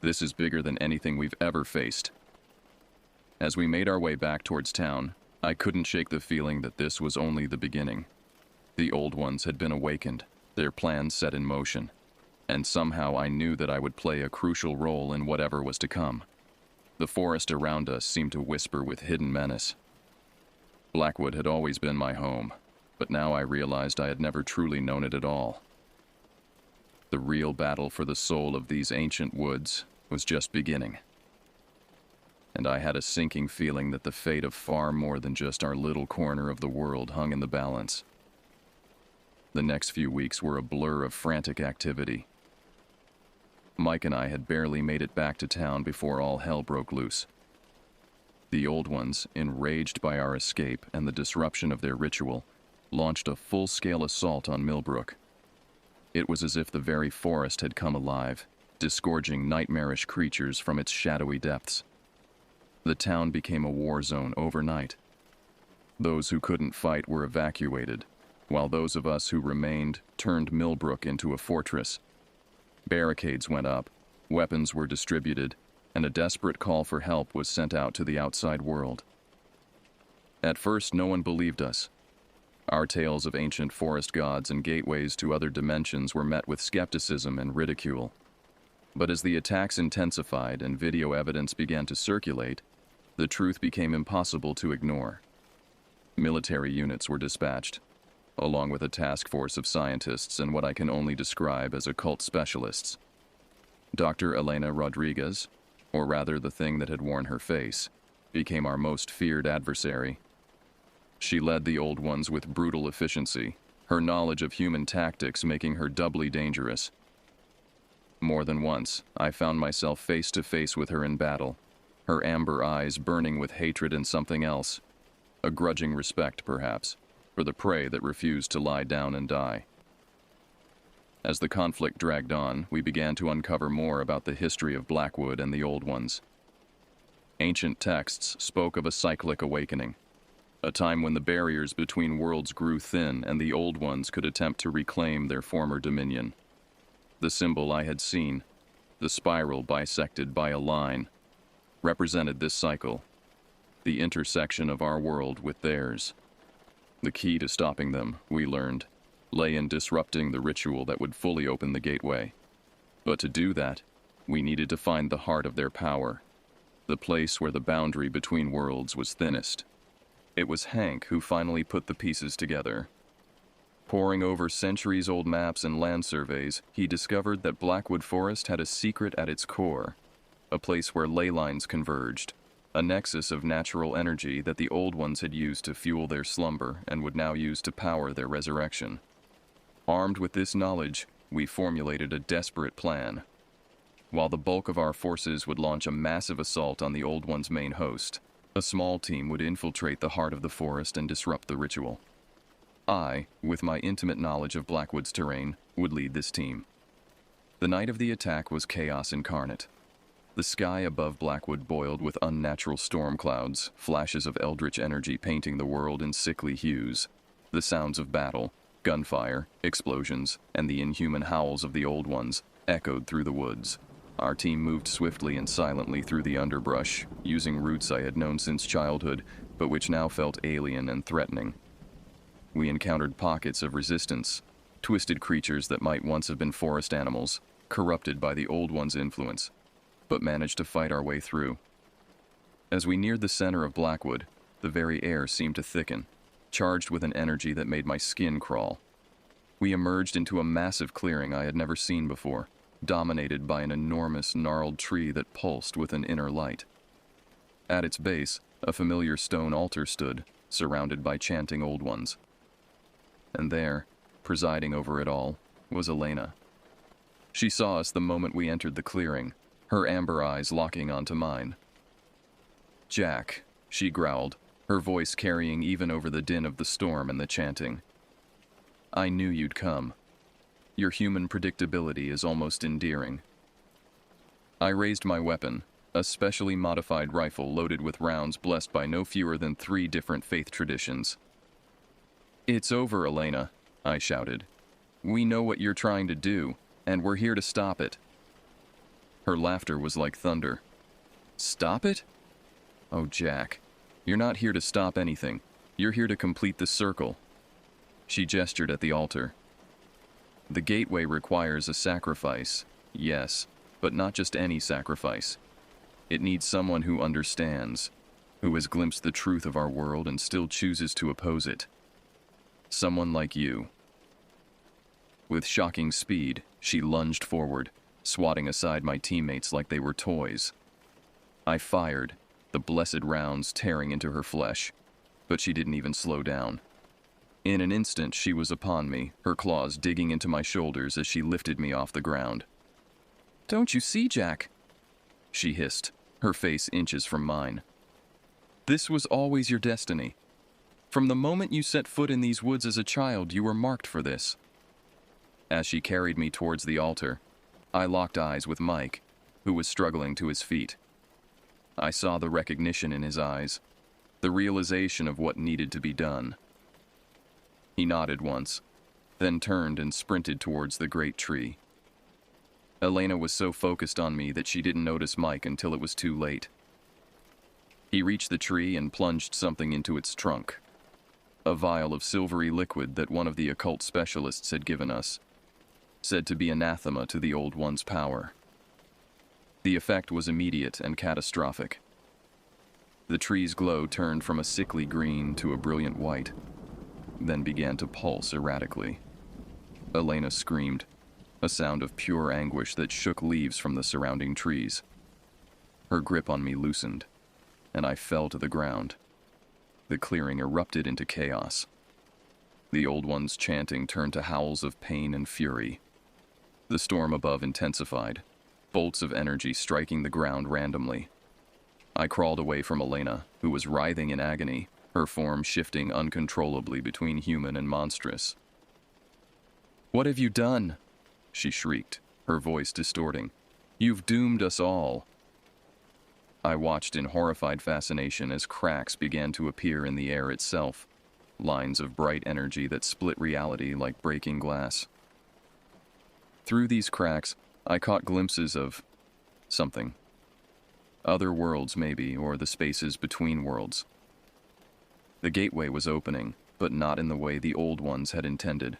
This is bigger than anything we've ever faced." As we made our way back towards town, I couldn't shake the feeling that this was only the beginning. The old ones had been awakened, their plans set in motion, and somehow I knew that I would play a crucial role in whatever was to come. The forest around us seemed to whisper with hidden menace. Blackwood had always been my home, but now I realized I had never truly known it at all. The real battle for the soul of these ancient woods was just beginning. And I had a sinking feeling that the fate of far more than just our little corner of the world hung in the balance. The next few weeks were a blur of frantic activity. Mike and I had barely made it back to town before all hell broke loose. The old ones, enraged by our escape and the disruption of their ritual, launched a full-scale assault on Millbrook. It was as if the very forest had come alive, disgorging nightmarish creatures from its shadowy depths. The town became a war zone overnight. Those who couldn't fight were evacuated, while those of us who remained turned Millbrook into a fortress. Barricades went up, weapons were distributed, and a desperate call for help was sent out to the outside world. At first, no one believed us. Our tales of ancient forest gods and gateways to other dimensions were met with skepticism and ridicule. But as the attacks intensified and video evidence began to circulate, the truth became impossible to ignore. Military units were dispatched, along with a task force of scientists and what I can only describe as occult specialists. Dr. Elena Rodriguez, or rather the thing that had worn her face, became our most feared adversary. She led the old ones with brutal efficiency, her knowledge of human tactics making her doubly dangerous. More than once, I found myself face to face with her in battle, her amber eyes burning with hatred and something else, a grudging respect, perhaps, for the prey that refused to lie down and die. As the conflict dragged on, we began to uncover more about the history of Blackwood and the old ones. Ancient texts spoke of a cyclic awakening, a time when the barriers between worlds grew thin and the old ones could attempt to reclaim their former dominion. The symbol I had seen, the spiral bisected by a line, represented this cycle, the intersection of our world with theirs. The key to stopping them, we learned, lay in disrupting the ritual that would fully open the gateway. But to do that, we needed to find the heart of their power, the place where the boundary between worlds was thinnest. It was Hank who finally put the pieces together. Poring over centuries-old maps and land surveys, he discovered that Blackwood Forest had a secret at its core, a place where ley lines converged, a nexus of natural energy that the Old Ones had used to fuel their slumber and would now use to power their resurrection. Armed with this knowledge, we formulated a desperate plan. While the bulk of our forces would launch a massive assault on the Old One's main host, a small team would infiltrate the heart of the forest and disrupt the ritual. I, with my intimate knowledge of Blackwood's terrain, would lead this team. The night of the attack was chaos incarnate. The sky above Blackwood boiled with unnatural storm clouds, flashes of eldritch energy painting the world in sickly hues. The sounds of battle, gunfire, explosions, and the inhuman howls of the Old Ones echoed through the woods. Our team moved swiftly and silently through the underbrush, using routes I had known since childhood, but which now felt alien and threatening. We encountered pockets of resistance, twisted creatures that might once have been forest animals, corrupted by the Old One's influence, but managed to fight our way through. As we neared the center of Blackwood, the very air seemed to thicken, charged with an energy that made my skin crawl. We emerged into a massive clearing I had never seen before, dominated by an enormous, gnarled tree that pulsed with an inner light. At its base, a familiar stone altar stood, surrounded by chanting Old Ones. And there, presiding over it all, was Elena. She saw us the moment we entered the clearing, her amber eyes locking onto mine. "Jack," she growled, her voice carrying even over the din of the storm and the chanting. "I knew you'd come. Your human predictability is almost endearing." I raised my weapon, a specially modified rifle loaded with rounds blessed by no fewer than 3 different faith traditions. "It's over, Elena," I shouted. "We know what you're trying to do, and we're here to stop it." Her laughter was like thunder. "Stop it? Oh, Jack, you're not here to stop anything. You're here to complete the circle." She gestured at the altar. "The gateway requires a sacrifice, yes, but not just any sacrifice. It needs someone who understands, who has glimpsed the truth of our world and still chooses to oppose it. Someone like you." With shocking speed, she lunged forward, swatting aside my teammates like they were toys. I fired, the blessed rounds tearing into her flesh, but she didn't even slow down. In an instant, she was upon me, her claws digging into my shoulders as she lifted me off the ground. "Don't you see, Jack?" she hissed, her face inches from mine. "This was always your destiny. From the moment you set foot in these woods as a child, you were marked for this." As she carried me towards the altar, I locked eyes with Mike, who was struggling to his feet. I saw the recognition in his eyes, the realization of what needed to be done. He nodded once, then turned and sprinted towards the great tree. Elena was so focused on me that she didn't notice Mike until it was too late. He reached the tree and plunged something into its trunk. A vial of silvery liquid that one of the occult specialists had given us, said to be anathema to the Old One's power. The effect was immediate and catastrophic. The tree's glow turned from a sickly green to a brilliant white, then began to pulse erratically. Elena screamed, a sound of pure anguish that shook leaves from the surrounding trees. Her grip on me loosened, and I fell to the ground. The clearing erupted into chaos. The Old One's chanting turned to howls of pain and fury. The storm above intensified, bolts of energy striking the ground randomly. I crawled away from Elena, who was writhing in agony, her form shifting uncontrollably between human and monstrous. "What have you done?" she shrieked, her voice distorting. "You've doomed us all." I watched in horrified fascination as cracks began to appear in the air itself, lines of bright energy that split reality like breaking glass. Through these cracks, I caught glimpses of something. Other worlds, maybe, or the spaces between worlds. The gateway was opening, but not in the way the Old Ones had intended.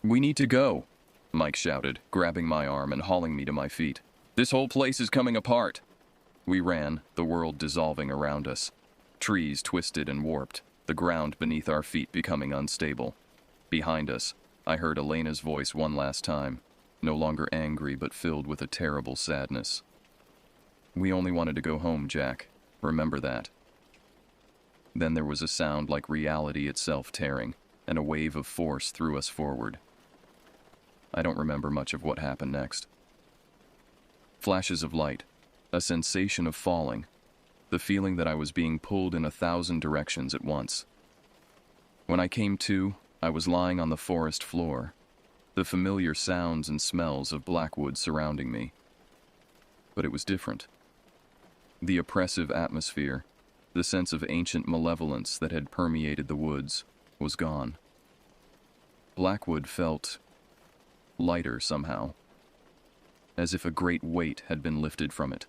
"We need to go," Mike shouted, grabbing my arm and hauling me to my feet. "This whole place is coming apart." We ran, the world dissolving around us. Trees twisted and warped, the ground beneath our feet becoming unstable. Behind us, I heard Elena's voice one last time, no longer angry but filled with a terrible sadness. "We only wanted to go home, Jack. Remember that." Then there was a sound like reality itself tearing, and a wave of force threw us forward. I don't remember much of what happened next. Flashes of light, a sensation of falling, the feeling that I was being pulled in 1,000 directions at once. When I came to, I was lying on the forest floor, the familiar sounds and smells of Blackwood surrounding me. But it was different. The oppressive atmosphere, the sense of ancient malevolence that had permeated the woods, was gone. Blackwood felt lighter somehow, as if a great weight had been lifted from it.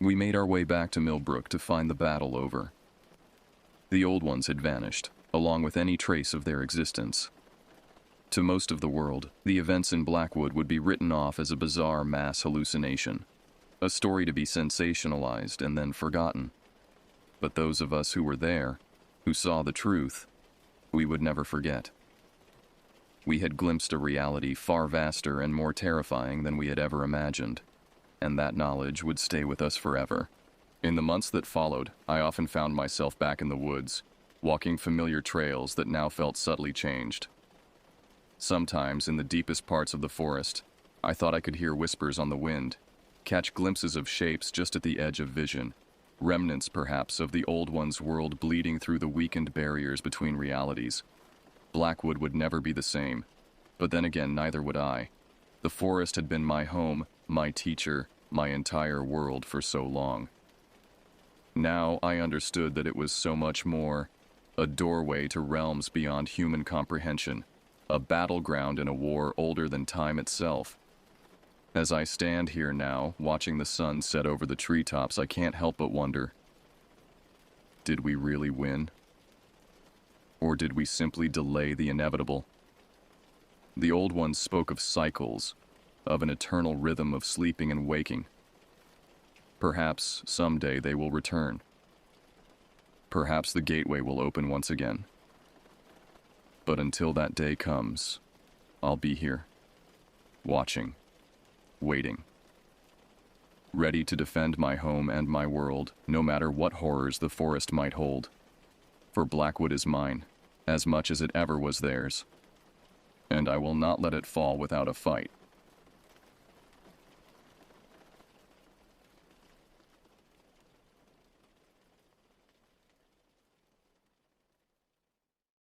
We made our way back to Millbrook to find the battle over. The old ones had vanished, along with any trace of their existence. To most of the world, the events in Blackwood would be written off as a bizarre mass hallucination, a story to be sensationalized and then forgotten. But those of us who were there, who saw the truth, we would never forget. We had glimpsed a reality far vaster and more terrifying than we had ever imagined, and that knowledge would stay with us forever. In the months that followed, I often found myself back in the woods, walking familiar trails that now felt subtly changed. Sometimes, in the deepest parts of the forest, I thought I could hear whispers on the wind, catch glimpses of shapes just at the edge of vision, remnants perhaps of the old one's world bleeding through the weakened barriers between realities. Blackwood would never be the same, but then again neither would I. The forest had been my home, my teacher, my entire world for so long. Now I understood that it was so much more, a doorway to realms beyond human comprehension, a battleground in a war older than time itself. As I stand here now, watching the sun set over the treetops, I can't help but wonder, did we really win? Or did we simply delay the inevitable? The old ones spoke of cycles, of an eternal rhythm of sleeping and waking. Perhaps someday they will return. Perhaps the gateway will open once again. But until that day comes, I'll be here, watching, waiting, ready to defend my home and my world, no matter what horrors the forest might hold. For Blackwood is mine, as much as it ever was theirs, and I will not let it fall without a fight.